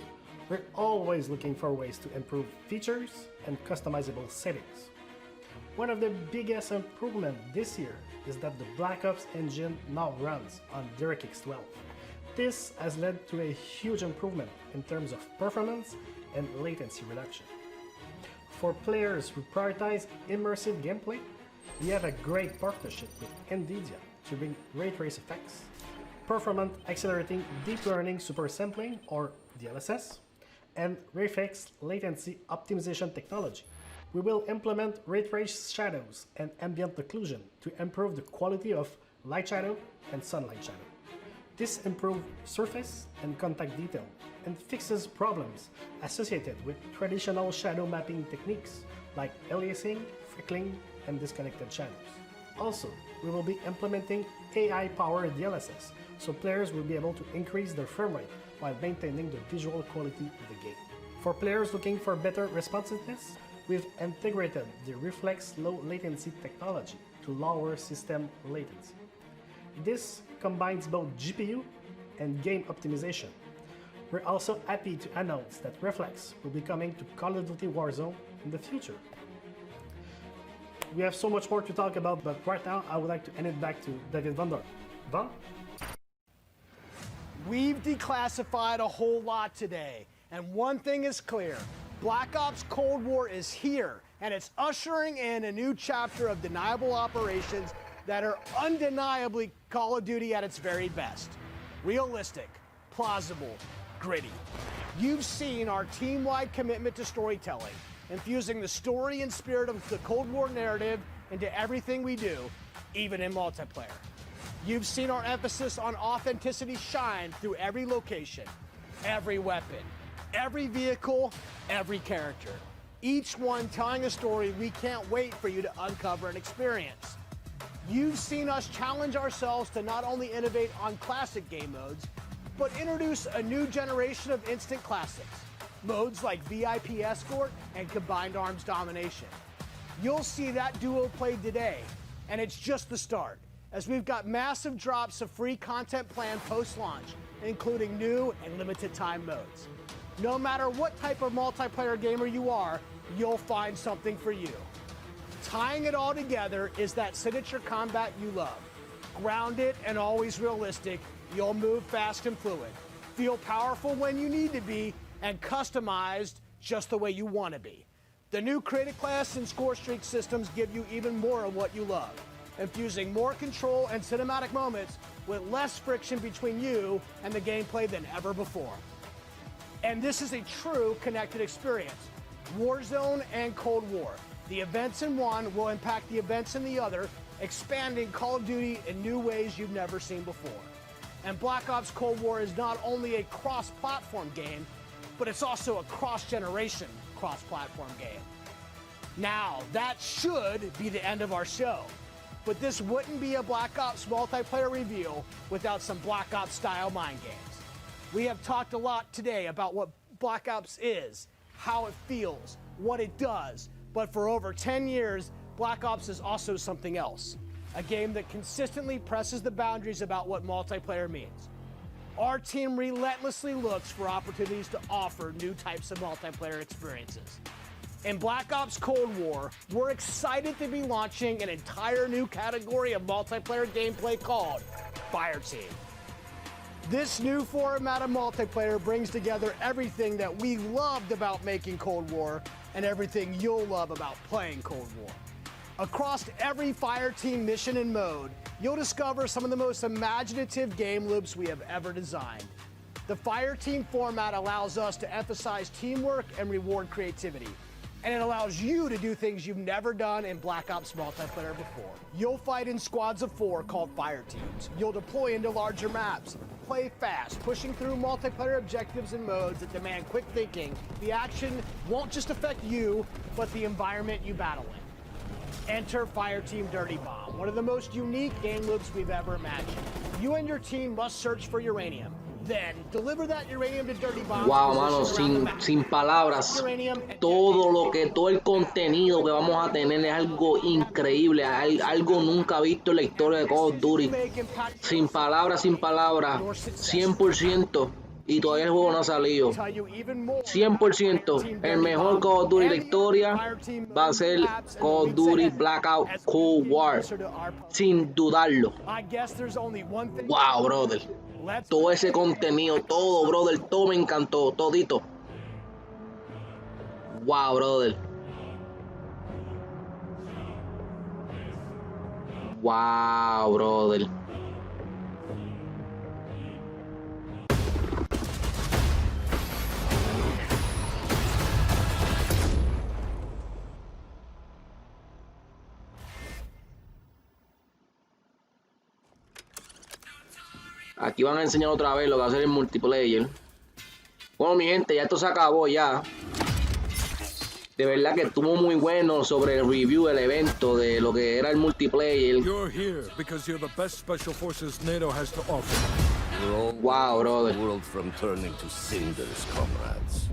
we're always looking for ways to improve features and customizable settings. One of the biggest improvements this year is that the Black Ops engine now runs on DirectX 12. This has led to a huge improvement in terms of performance and latency reduction. For players who prioritize immersive gameplay, we have a great partnership with NVIDIA to bring ray trace effects, performant accelerating deep learning super sampling or DLSS, and reflex latency optimization technology. We will implement ray trace shadows and ambient occlusion to improve the quality of light shadow and sunlight shadow. This improves surface and contact detail and fixes problems associated with traditional shadow mapping techniques like aliasing, freckling, and disconnected shadows. Also, we will be implementing AI-powered DLSS, so players will be able to increase their frame rate while maintaining the visual quality of the game. For players looking for better responsiveness, we've integrated the Reflex low latency technology to lower system latency. This combines both GPU and game optimization. We're also happy to announce that Reflex will be coming to Call of Duty Warzone in the future. We have so much more to talk about, but right now I would like to hand it back to David Van Dorp. Van? We've declassified a whole lot today, and one thing is clear. Black Ops Cold War is here, and it's ushering in a new chapter of deniable operations that are undeniably Call of Duty at its very best. Realistic, plausible, gritty. You've seen our team-wide commitment to storytelling, infusing the story and spirit of the Cold War narrative into everything we do, even in multiplayer. You've seen our emphasis on authenticity shine through every location, every weapon, every vehicle, every character. Each one telling a story we can't wait for you to uncover and experience. You've seen us challenge ourselves to not only innovate on classic game modes, but introduce a new generation of instant classics. Modes like VIP Escort and Combined Arms Domination. You'll see that duo played today, and it's just the start, as we've got massive drops of free content planned post-launch, including new and limited time modes. No matter what type of multiplayer gamer you are, you'll find something for you. Tying it all together is that signature combat you love. Grounded and always realistic, you'll move fast and fluid, feel powerful when you need to be, and customized just the way you want to be. The new Creative Class and SCORESTREAKS systems give you even more of what you love, infusing more control and cinematic moments with less friction between you and the gameplay than ever before. And this is a true connected experience. Warzone and Cold War. The events in one will impact the events in the other, expanding Call of Duty in new ways you've never seen before. And Black Ops Cold War is not only a cross-platform game, but it's also a cross-generation cross-platform game. Now, that should be the end of our show, but this wouldn't be a Black Ops multiplayer reveal without some Black Ops style mind games. We have talked a lot today about what Black Ops is, how it feels, what it does, But for over 10 years, Black Ops is also something else. A game that consistently presses the boundaries about what multiplayer means. Our team relentlessly looks for opportunities to offer new types of multiplayer experiences. In Black Ops Cold War, we're excited to be launching an entire new category of multiplayer gameplay called Fireteam. This new format of multiplayer brings together everything that we loved about making Cold War and everything you'll love about playing Cold War. Across every Fireteam mission and mode, you'll discover some of the most imaginative game loops we have ever designed. The Fireteam format allows us to emphasize teamwork and reward creativity. And it allows you to do things you've never done in Black Ops multiplayer before. You'll fight in squads of 4 called fire teams. You'll deploy into larger maps, play fast, pushing through multiplayer objectives and modes that demand quick thinking. The action won't just affect you, but the environment you battle in. Enter Fireteam Dirty Bomb, one of the most unique game loops we've ever imagined. You and your team must search for uranium. Then deliver that uranium to Dirty Bomb. Wow, mano, sin palabras. Todo el contenido que vamos a tener es algo increíble, algo nunca visto en la historia de Call of Duty. Sin palabras, 100%. Y todavía el juego no ha salido. 100%. El mejor Call of Duty de la historia va a ser Call of Duty Black Ops Cold War. Sin dudarlo. Wow, brother. Todo ese contenido, todo, brother, todo me encantó, todito. Wow, brother. Wow, brother. Aquí van a enseñar otra vez lo que va a ser el multiplayer. Bueno, mi gente, ya esto se acabó ya. De verdad que estuvo muy bueno sobre el review del evento de lo que era el multiplayer. You're here because you're the best special forces NATO has to offer. Wow, brother. The world from turning to cinders, comrades.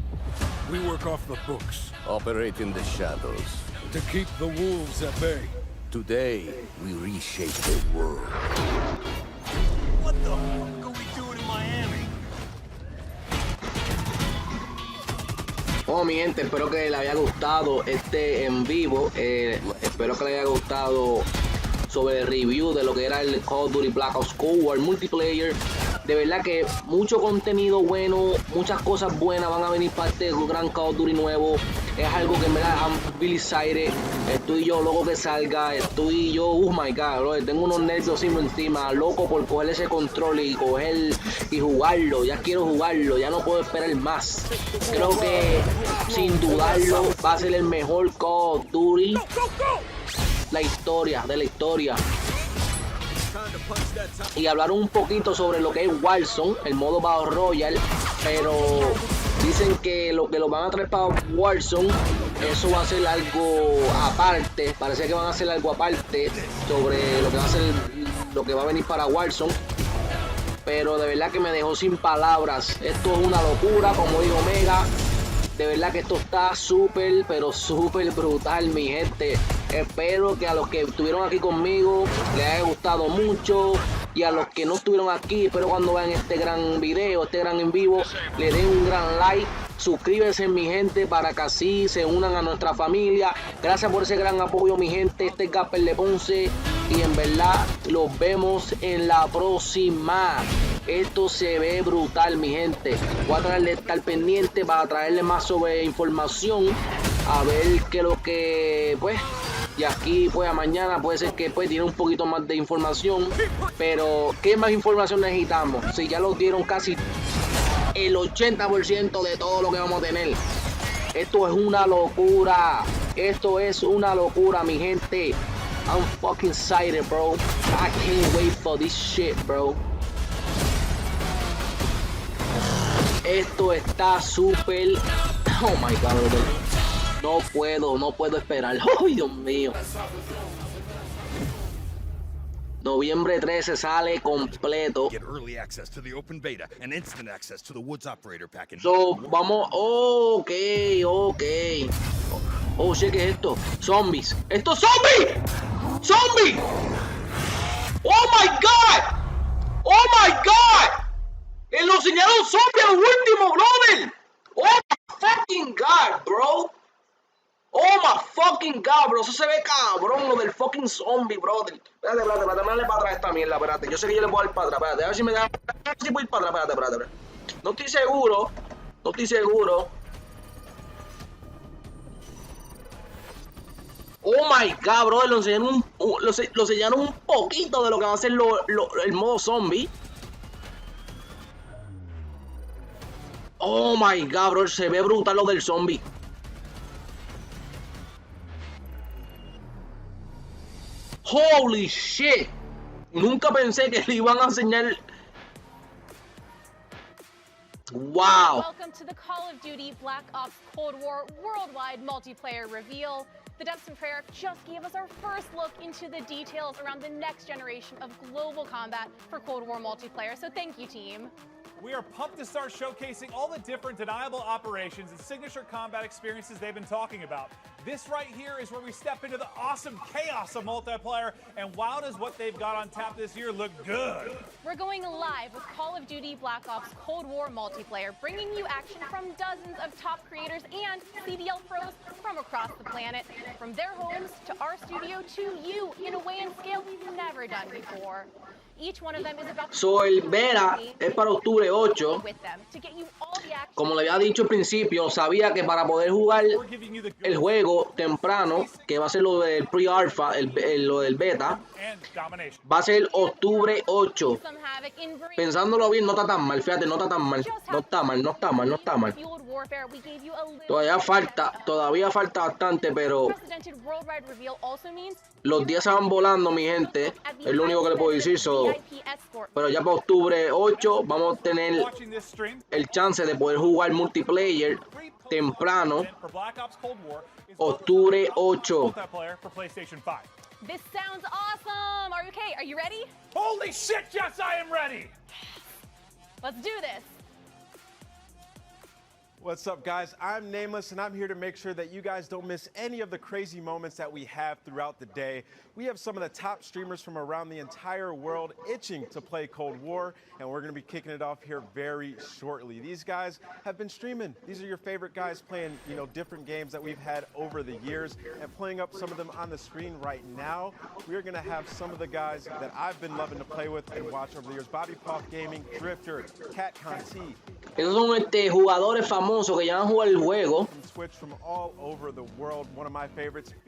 We work off the books. Operate in the shadows. To keep the wolves at bay. Today, we reshape the world. What the fuck are we doing in Miami? Oh, mi gente, espero que les haya gustado este en vivo. Espero que les haya gustado sobre el review de lo que era el Call of Duty Black Ops Cold War Multiplayer. De verdad que mucho contenido bueno, muchas cosas buenas van a venir para este gran Call of Duty nuevo. Es algo que me da Billy Zaire. Estoy yo loco que salga. Estoy yo, oh my god, bro. Tengo unos nervios encima, loco por coger ese control y coger y jugarlo. Ya quiero jugarlo, ya no puedo esperar más. Creo que sin dudarlo va a ser el mejor Call of Duty. La historia. Y hablar un poquito sobre lo que es Warzone, el modo Battle Royale, pero dicen que lo van a traer para Warzone, eso va a ser algo aparte, parece que van a hacer algo aparte sobre lo que va a ser, lo que va a venir para Warzone, pero de verdad que me dejó sin palabras. Esto es una locura, como dijo Mega. De verdad que esto está súper, pero súper brutal, mi gente. Espero que a los que estuvieron aquí conmigo les haya gustado mucho. Y a los que no estuvieron aquí, espero cuando vean este gran video, este gran en vivo, le den un gran like. Suscríbanse, mi gente, para que así se unan a nuestra familia. Gracias por ese gran apoyo, mi gente. Este es Gapper de Ponce. Y en verdad, los vemos en la próxima. Esto se ve brutal, mi gente. Voy a tratar de estar pendiente para traerles más sobre información. A ver qué es lo que, pues, y aquí, pues, a mañana puede ser que, pues, tiene un poquito más de información. Pero, ¿qué más información necesitamos? Si ya los dieron casi el 80% de todo lo que vamos a tener. Esto es una locura. Esto es una locura, mi gente. I'm fucking excited, bro. I can't wait for this shit, bro. Esto está súper... Oh my god, bro. No puedo esperar. Oh, Dios mío. Noviembre 13 sale completo. Get early access to the open beta and instant access to the Woods operator pack. So, vamos... Ok. Oh, shit, ¿qué es esto? Zombies. ¡Esto es zombie! ¡Zombie! ¡Oh, my God! ¡Oh, my God! Lo enseñaron zombie al último, brother. ¡Oh, my fucking God, bro! ¡Oh, my fucking God, bro! Eso se ve cabrón, lo del fucking zombie, brother. Espérate, me dale para atrás esta mierda, espérate. Yo sé que yo le puedo dar para atrás, espérate. A ver si me da... A ver si puedo ir para atrás, espérate. No estoy seguro. Oh my God, bro, lo enseñaron un poquito de lo que va a ser el modo zombie. Oh my God, bro, se ve brutal lo del zombie. Holy shit. Nunca pensé que le iban a enseñar. Wow. Welcome to the Call of Duty Black Ops Cold War worldwide multiplayer reveal. The Depths and Prayer just gave us our first look into the details around the next generation of global combat for Cold War multiplayer, so thank you, team. We are pumped to start showcasing all the different deniable operations and signature combat experiences they've been talking about. This right here is where we step into the awesome chaos of multiplayer, and wow, does what they've got on tap this year look good. We're going live with Call of Duty Black Ops Cold War multiplayer, bringing you action from dozens of top creators and CDL pros from across the planet, from their homes to our studio to you, in a way and scale we've never done before. Each one of them is about el beta es para octubre 8. Como le había dicho al principio, sabía que para poder jugar el juego temprano, que va a ser lo del pre-alpha, lo del beta, va a ser octubre 8. Pensándolo bien, no está tan mal, fíjate, no está tan mal. No está mal. Todavía falta bastante, pero los días se van volando, mi gente. Es lo único que le puedo decir. Pero ya para octubre 8 vamos a tener el chance de poder jugar multiplayer temprano. Octubre 8. This sounds awesome. Are you okay? Are you ready? Holy shit, yes, I am ready. Let's do this. What's up, guys? I'm Nameless, and I'm here to make sure that you guys don't miss any of the crazy moments that we have throughout the day. We have some of the top streamers from around the entire world itching to play Cold War, and we're going to be kicking it off here very shortly. These guys have been streaming. These are your favorite guys playing, different games that we've had over the years, and playing up some of them on the screen right now. We're going to have some of the guys that I've been loving to play with and watch over the years. Bobby Puff Gaming, Drifter, Cat Conti. Esos son jugadores famosos que ya han jugado el juego.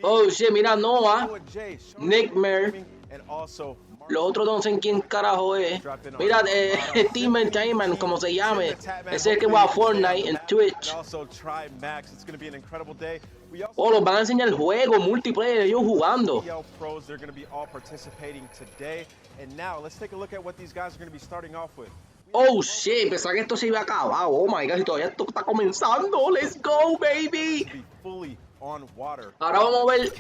Oh shit, mira Noah, Nickmare. Los otros no sé quién carajo es. Mira, Team Entertainment, como se llame. Ese es el que juega a Fortnite en Twitch. Oh, los van a enseñar el juego multiplayer, ellos jugando. Oh shit, pensaba que esto se iba a acabar. Oh my God, todavía esto está comenzando. Let's go, baby. Ahora vamos a ver.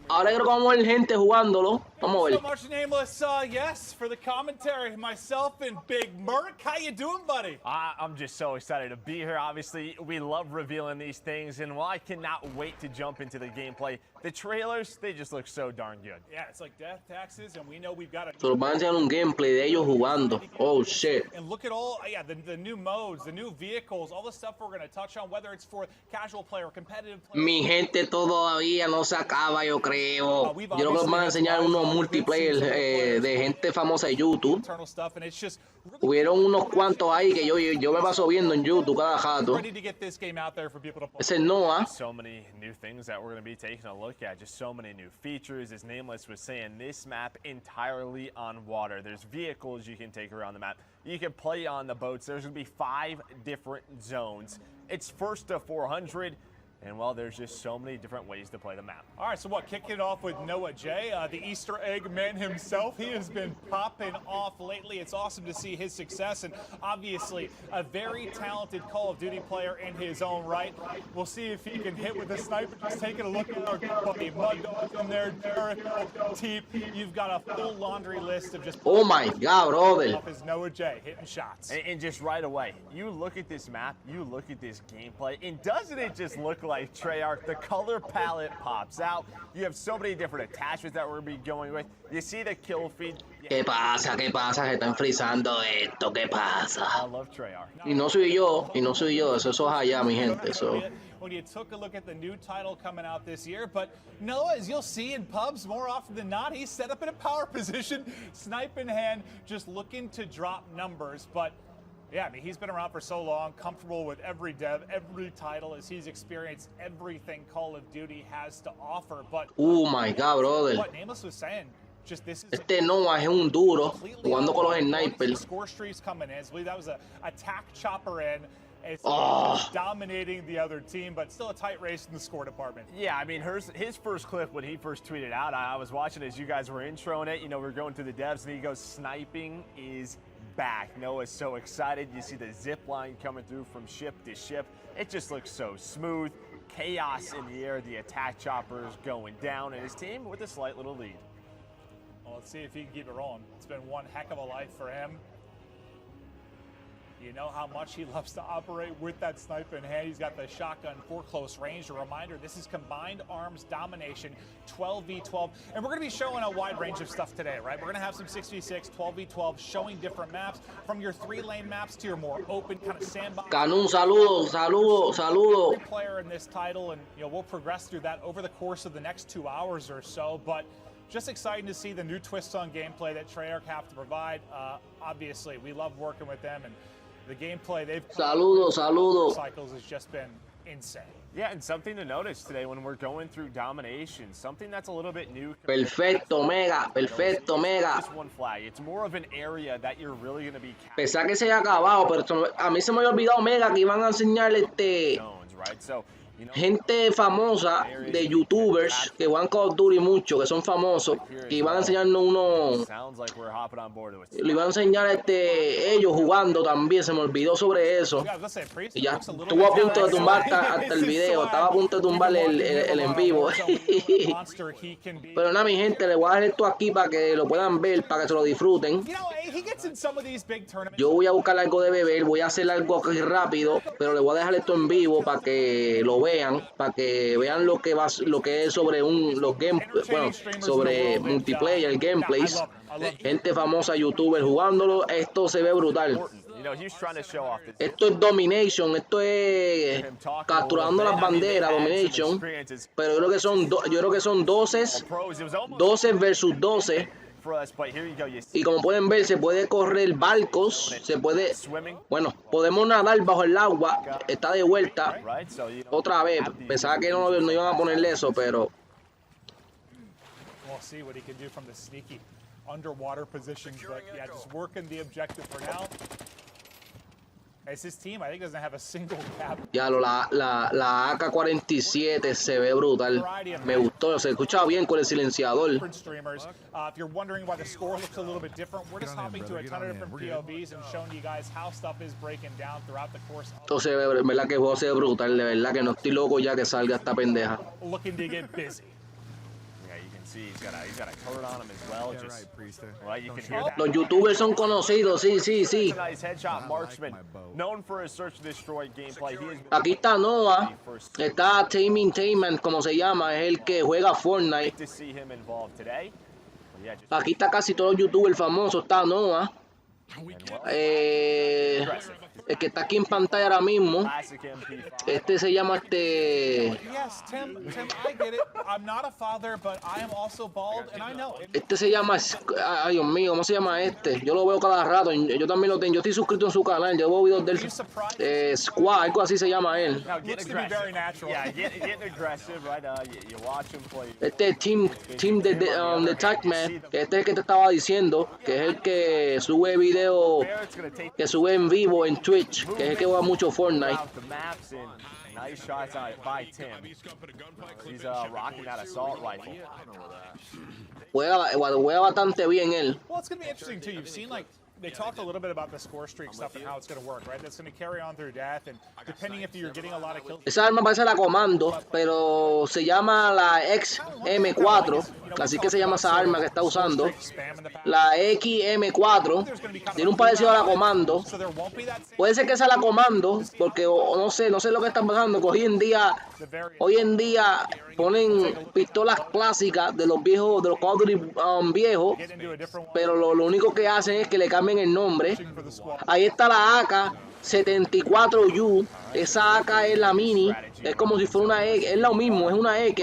Ahora creo que vamos a ver gente jugándolo. Vamos a ver. So much Nameless, yes, for the commentary, myself and Big Merc. How you doing, buddy? I'm just so excited to be here. Obviously, we love revealing these things, and I cannot wait to jump into the gameplay. The trailers, they just look so darn good. Yeah, it's like death taxes, and we know we've got Solo van a enseñar un gameplay de ellos jugando. Oh shit. And look at all, the new modes, the new vehicles, all the stuff we're going to touch on, whether it's for casual play or competitive play. Mi gente todavía no se acaba, yo creo. Yo creo que les van a enseñar unos multiplayer de gente famosa de YouTube. Hubieron unos cuantos ahí que yo me paso viendo en YouTube cada rato. Ese es Noah. So many new things that we're going to be taking a look at. Just so many new features. As Nameless was saying, this map entirely on water. There's vehicles you can take around the map. You can play on the boats. There's going to be 5 different zones. It's first to 400. And well, there's just so many different ways to play the map. All right, so kicking it off with Noah J, the Easter egg man himself. He has been popping off lately. It's awesome to see his success, and obviously a very talented Call of Duty player in his own right. We'll see if he can hit with a sniper. Just taking a look at our buddy Mud Dog in there, Jericho, Teep. You've got a full laundry list of just oh my God, brother. Is Noah J hitting shots. And just right away, you look at this map, you look at this gameplay, and doesn't it just look like like Treyarch, the color palette pops out. You have so many different attachments that we're going to be going with. You see the kill feed. ¿Qué pasa? ¿Qué pasa? Se están frizando esto. ¿Qué pasa? I love Treyarch. Y no soy yo. Eso es allá, mi gente. Eso. When you took a look at the new title coming out this year, but Noah, as you'll see in pubs more often than not, he's set up in a power position, snipe in hand, just looking to drop numbers. But yeah, I mean, he's been around for so long, comfortable with every dev, every title, as he's experienced everything Call of Duty has to offer. But oh my God, brother. What Nameless was saying, just this is este Noah es un duro jugando con los snipers. SCORESTREAKS coming in. I believe that was a attack chopper in. It's dominating the other team, but still a tight race in the score department. Yeah, I mean, his first clip when he first tweeted out, I was watching as you guys were introing it. You know, we're going through the devs, and he goes, "Sniping is back." Noah's so excited. You see the zip line coming through from ship to ship. It just looks so smooth. Chaos in the air. The attack chopper is going down, and his team with a slight little lead. Well, let's see if he can keep it rolling. It's been one heck of a life for him. You know how much he loves to operate with that sniper in hand. He's got the shotgun for close range. A reminder, this is combined arms domination, 12v12. And we're going to be showing a wide range of stuff today, right? We're going to have some 6v6, 12v12, showing different maps, from your 3-lane maps to your more open kind of sandbox. Canun, saludo. Every player in this title, and you know, we'll progress through that over the course of the next 2 hours or so. But just exciting to see the new twists on gameplay that Treyarch have to provide. Obviously, we love working with them, and the gameplay they've saludo cycles has just been insane. Yeah, and something to notice today when we're going through domination, something that's a little bit new. Perfecto, mega. Just one flag. It's more of an area that you're really going to be. Pensaba que se había acabado, pero a mí se me había olvidado, mega, que iban a enseñar Right? So, gente famosa de youtubers que juegan Call of Duty mucho, que son famosos, que iban a enseñarnos unos, lo iban a enseñar ellos jugando también, se me olvidó sobre eso y ya estuvo a punto de tumbar hasta el video, estaba a punto de tumbar el en vivo. Pero nada, mi gente, les voy a dejar esto aquí para que lo puedan ver, para que se lo disfruten. Yo voy a buscar algo de beber, voy a hacer algo aquí rápido, pero les voy a dejar esto en vivo para que lo vean, lo que es sobre sobre multiplayer, gameplays, gente famosa, youtuber jugándolo. Esto se ve brutal. Esto es domination, esto es capturando las banderas, domination, pero yo creo que son 12 versus 12. Y como pueden ver, se puede correr barcos, podemos nadar bajo el agua. Está de vuelta otra vez. Pensaba que no iban a ponerle eso, pero we'll see what he can do from the sneaky underwater positions, but yeah, just working the objective for now. As his team, I think, doesn't have a single cap. Ya la AK-47 se ve brutal. Me gustó, se escucha bien con el silenciador. If you're wondering why the score looks a little bit different, we're just hopping to a ton of different POVs and showing you guys how stuff is breaking down throughout the course. Esto se ve, verdad que el juego se ve brutal, de verdad que no estoy loco ya que salga esta pendeja. Looking to get busy. He's got a turret on him as well. Right, you can hear that. Los youtubers son conocidos, sí. Nice headshot marksman, known for his search and destroy gameplay. Aquí está Noah, está Taman, como se llama, es el que juega Fortnite. Aquí está casi todos los youtubers famosos, está Noah. El que está aquí en pantalla ahora mismo, este se llama Yes, Tim, I get it. I'm not a father, but I am also bald, and I know it. Este se llama, ay Dios mío, ¿cómo se llama este? Yo lo veo cada rato, yo también lo tengo, yo estoy suscrito en su canal, yo veo videos del Squad, algo así se llama él. Este es Team de Tagman, este es el que te estaba diciendo, que es el que sube video, que sube en vivo en Twitch, que es el que juega mucho Fortnite. Nice shots by Tim. He's rocking that assault rifle. Juega bastante bien él. Well, it's going to be interesting too. You've seen like They talked a little bit about the score streak stuff and how it's going to work, right? That's going to carry on through death, and depending if you're getting a lot of kills. Esa arma parece la comando, pero se llama la XM4, así que se llama esa arma que está usando. La XM4 tiene un parecido a la comando. Puede ser que sea la comando, porque no sé lo que está pasando, que hoy en día ponen pistolas clásicas de los viejos, de los Call of Duty viejos, pero lo único que hacen es que le cambian el nombre. Ahí está la AK-74U, esa AK es la mini, es como si fuera una AK, es lo mismo, es una AK,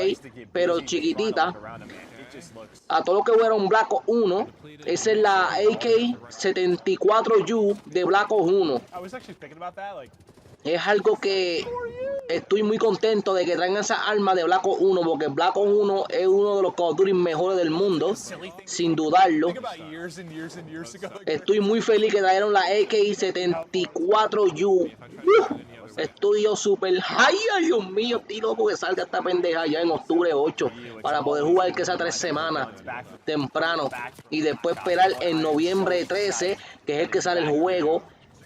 pero chiquitita. A todos los que jugaron Black Ops 1, esa es la AK-74U de Black Ops 1. Es algo que estoy muy contento de que traigan esa arma de Black Ops 1, porque Black Ops 1 es uno de los Call of Duty mejores del mundo, sin dudarlo. Estoy muy feliz que trajeron la AK-74U. Estoy yo super high, ay Dios mío, estoy loco que salga esta pendeja ya en octubre 8 para poder jugar que sea 3 semanas temprano y después esperar en noviembre 13, que es el que sale el juego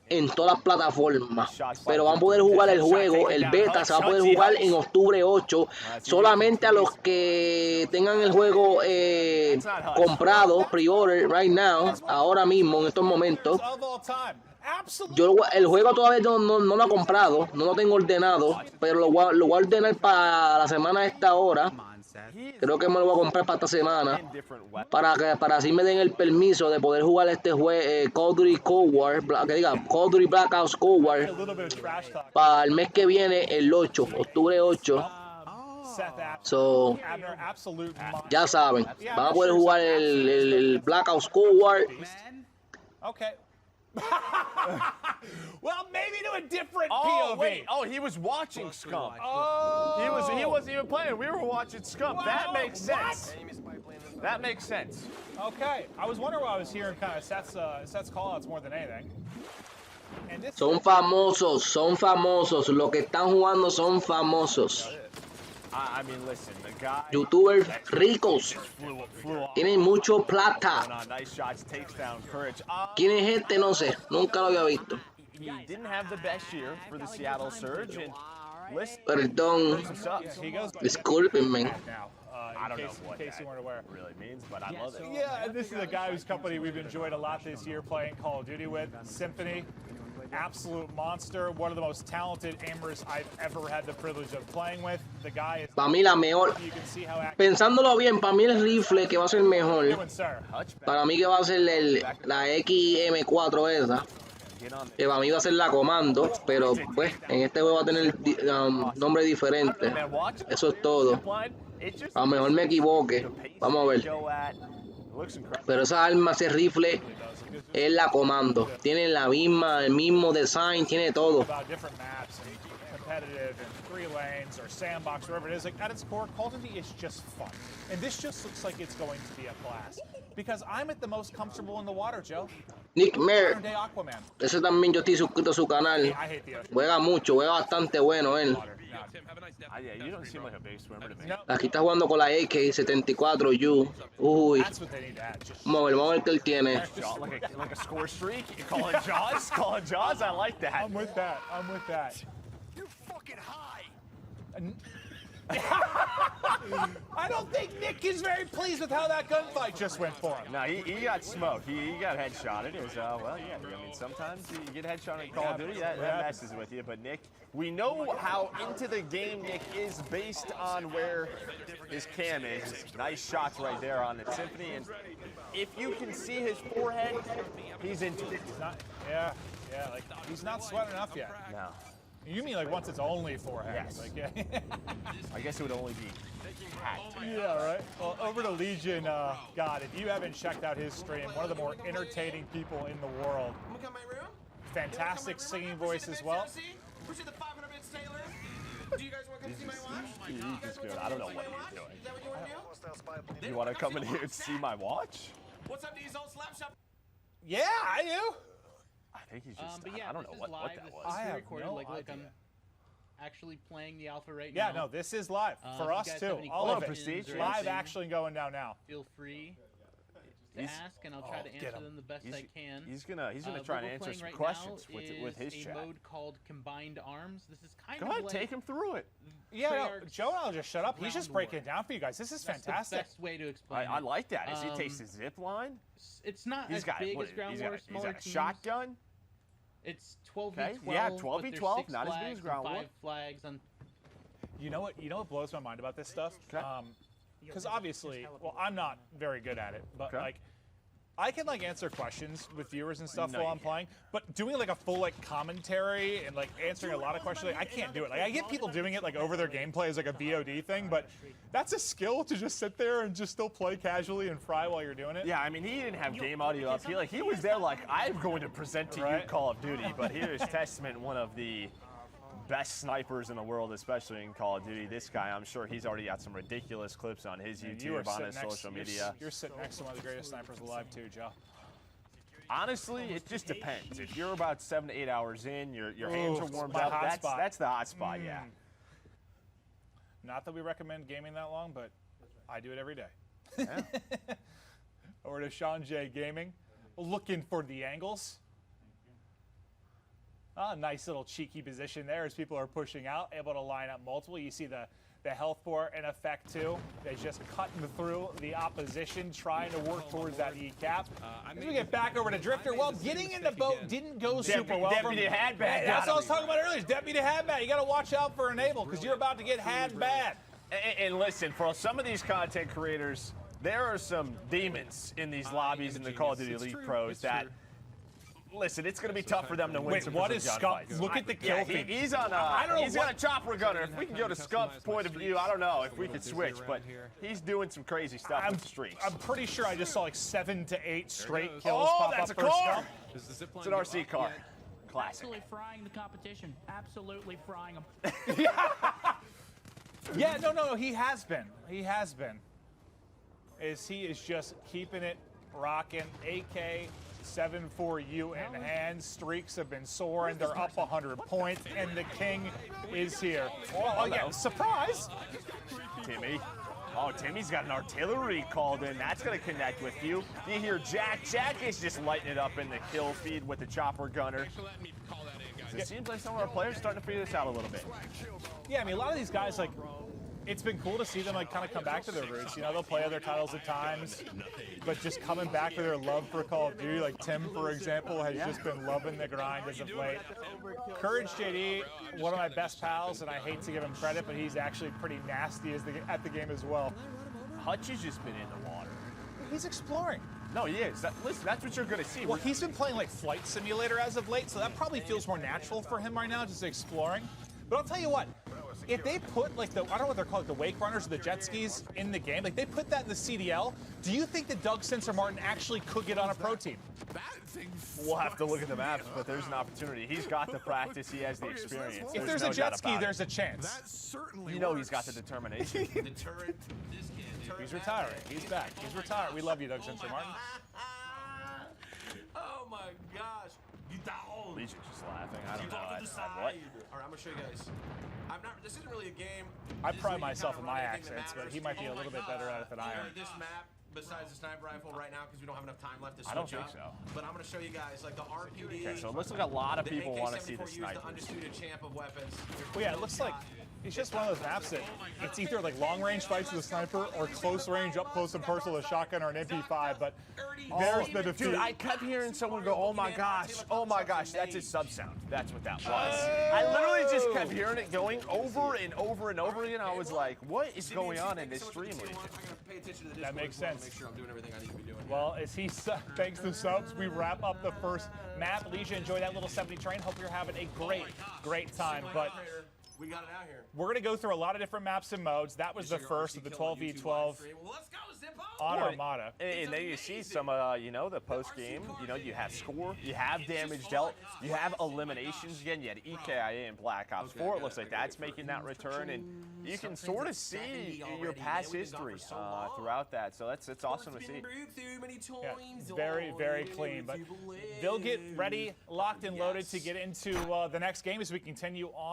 en todas las plataformas, pero van a poder jugar el juego, el beta se va a poder jugar en octubre 8, solamente a los que tengan el juego comprado, pre-order, right now, ahora mismo, en estos momentos. Yo el juego todavía no lo he comprado, no lo tengo ordenado, pero lo voy a ordenar para la semana de esta hora. Creo que me lo voy a comprar para esta semana, para así me den el permiso de poder jugar este juego Call of Duty Cold War, Call of Duty Black Ops Cold War para el mes que viene, el 8, octubre 8. So, ya saben, van a poder jugar el Black Ops Cold War. Well, maybe to a different POV. Wait. Oh, he was watching Scum. Oh. He wasn't even playing. We were watching Scum. That makes sense. That makes sense. Okay. I was wondering why I was hearing kind of Seth's call-outs more than anything. Son famosos. Los que están jugando son famosos. I mean, listen, the guy, YouTubers ricos, tienen mucho plata. ¿Quién es este? No sé, nunca lo había visto. He didn't have the best year for the Seattle Surge, and listen, Perdón, discúlpenme. I don't know what that really means, but I love it. Yeah, and this is a guy whose company we've enjoyed a lot this year playing Call of Duty with, Symphony. Absolute monster, one of the most talented aimers I've ever had the privilege of playing with. The guy is para mí la mejor. Pensándolo bien, para mí el rifle que va a ser mejor. Para mí que va a ser la XM4 esa. Que para mí va a ser la comando, pero pues en este juego va a tener nombre diferente. Eso es todo. A lo mejor me equivoque. Vamos a ver. Pero esa arma, ese rifle es la comando. Tiene el mismo design, tiene todo. Competitive and 3 lanes or sandbox, wherever it is, like at its core, Call of Duty is just fun. And this just looks like it's going to be a blast. Because I'm at the most comfortable in the water, Joe. Nick Mer, ese también yo estoy suscrito a su canal. Juega mucho, juega bastante bueno él. Aquí está jugando con la AK-74U. Uy. Vamos a ver qué él tiene. Like a score streak? Call it Jaws? Call it Jaws? I like that. I'm with that. You're fucking high. I don't think Nick is very pleased with how that gunfight just went for him. No, he got smoked. He got headshotted. It was, well, yeah, I mean, sometimes you get headshotted in Call of Duty, that messes with you. But Nick, we know how into the game Nick is based on where his cam is. Nice shots right there on the Symphony. And if you can see his forehead, he's into it. Yeah, like, he's not sweating enough yet. No. You mean like once it's only forehead? Yes. Like, yeah. I guess it would only be hacked. Yeah, right. Well, over to Legion, God, if you haven't checked out his stream, one of the more entertaining people in the world. Fantastic singing voice as well. Do you guys want to come see my watch? He's good. I don't know what he's doing. You want to come in here and see my watch? What's up, these old slap shop? Yeah, I do. I think he's just, but yeah, I don't know what that was. I have recorded, no look, idea. I'm actually playing the alpha right now. Yeah, no, this is live for us too. All of it. Prestige Live action going down now. Feel free to ask, and I'll try to answer them the best I can. He's gonna try and answer some questions with his chat. A mode called Combined Arms. This is kind Go of ahead, like take him through it. Yeah, no, Joe and I'll just shut up. He's just breaking it down for you guys. This is fantastic. That's the best way to explain I it. like that. As he takes his zip line. It's not He's as got, big what, as Ground he's War. got, Smaller he's got a teams. shotgun. It's 12v12. Okay, yeah, but 12v12, there's 6 not as big as flags Ground and War. 5 flags on. You know what blows my mind about this stuff? Because obviously, well, I'm not very good at it, but like, I can like answer questions with viewers and stuff while I'm playing, but doing like a full like commentary and like answering a lot of questions, like, I can't do it. Like I get people doing it like over their gameplay as like a VOD thing, but that's a skill to just sit there and just still play casually and fry while you're doing it. Yeah, I mean, he didn't have game audio up. He was there like, I'm going to present to you Call of Duty, but here's Testament, one of the best snipers in the world, especially in Call of Duty. This guy, I'm sure he's already got some ridiculous clips on his YouTube, on his social media. You're sitting next to one of the greatest snipers alive too, Joe. Honestly, it just depends. If you're about 7 to 8 hours in, your hands are warmed up, that's the hot spot, yeah. Not that we recommend gaming that long, but I do it every day. Yeah. Over to Sean J Gaming, looking for the angles. Nice little cheeky position there as people are pushing out, able to line up multiple. You see the health port in effect too. They're just cutting through the opposition, trying to work towards that E-cap. As we get back over to Drifter, well, getting in the boat didn't go super well. Deputy had bad. That's what I was talking about earlier. Deputy had bad. You got to watch out for Enable because you're about to get had bad. And listen, for some of these content creators, there are some demons in these lobbies in the Call of Duty Elite Pros that. Listen, it's going to be tough for them to win. Wait, what is Scump? Look at the kill feed. He's on he's got a chopper gunner. If we can go to Scump's point of view, I don't know if we could switch, but he's doing some crazy stuff with streaks. I'm pretty sure I just saw like 7 to 8 straight kills pop that's up a for car. Scump. It's an RC car. Classic. Absolutely frying the competition. Absolutely frying them. Yeah, no, he has been. He has been. He is just keeping it rocking. AK 7-4U in hand. Streaks have been soaring. They're up 100 points, and the king is here. Oh, yeah, surprise! Timmy. Oh, Timmy's got an artillery called in. That's going to connect with you. You hear Jack. Jack is just lighting it up in the kill feed with the chopper gunner. It seems like some of our players are starting to figure this out a little bit. Yeah, I mean, a lot of these guys, like, it's been cool to see them like kind of come back to their roots. You know, they'll play other titles at times, but just coming back to their love for Call of Duty. Like Tim, for example, has just been loving the grind as of late. Courage JD, one of my best pals, and I hate to give him credit, but he's actually pretty nasty at the game as well. Hutch has just been in the water. He's exploring. No, he is. Listen, that's what you're going to see. Well, he's been playing like Flight Simulator as of late, so that probably feels more natural for him right now, just exploring. But I'll tell you what, if they put like I don't know what they're called, the wake runners or the jet skis in the game, like they put that in the CDL, do you think that Doug Sensor Martin actually could get on a pro team? We'll have to look at the maps, but there's an opportunity. He's got the practice. He has the experience. If there's a jet ski, there's a chance. That certainly You know he's got the determination. He's retiring. He's back. He's retired. We love you, Doug Sensor Martin. Oh my gosh. Legion's just laughing. I don't know. What? What? All right, I'm gonna show you guys. This isn't really a game. I pride myself in my accents, but he might be a little bit better at it than I am. This map, besides the sniper rifle right now, because we don't have enough time left to switch I don't think so. But I'm gonna show you guys like the RPD. Okay, so it looks like a lot of people want to see the sniper. sniper. The undisputed champ of weapons. Well, yeah, it looks like it's just one of those maps that it's either like long range fights with a sniper or close range, up close and personal with a shotgun or an MP5. But there's the defeat. Dude, I kept hearing someone go, oh my gosh, that's his sub sound. That's what that was. I literally just kept hearing it going over and over and over again. I was like, what is going on in this stream, Legion? That makes sense. Make sure I'm doing everything I need to be doing. Well, as he thanks to subs, we wrap up the first map. Legion, enjoy that little 70 train. Hope you're having a great time. But we got it out here. We're going to go through a lot of different maps and modes. That was the first of the 12v12 Well, let's go, Zippo. on Armada. And then you see some, the post-game, you have score, you have damage dealt, you have eliminations again. You had EKIA and Black Ops 4. It looks like that's making that return, and you can sort of see your past history throughout that. So it's awesome to see. Yeah, very clean. But they'll get ready, locked and loaded to get into the next game as we continue on.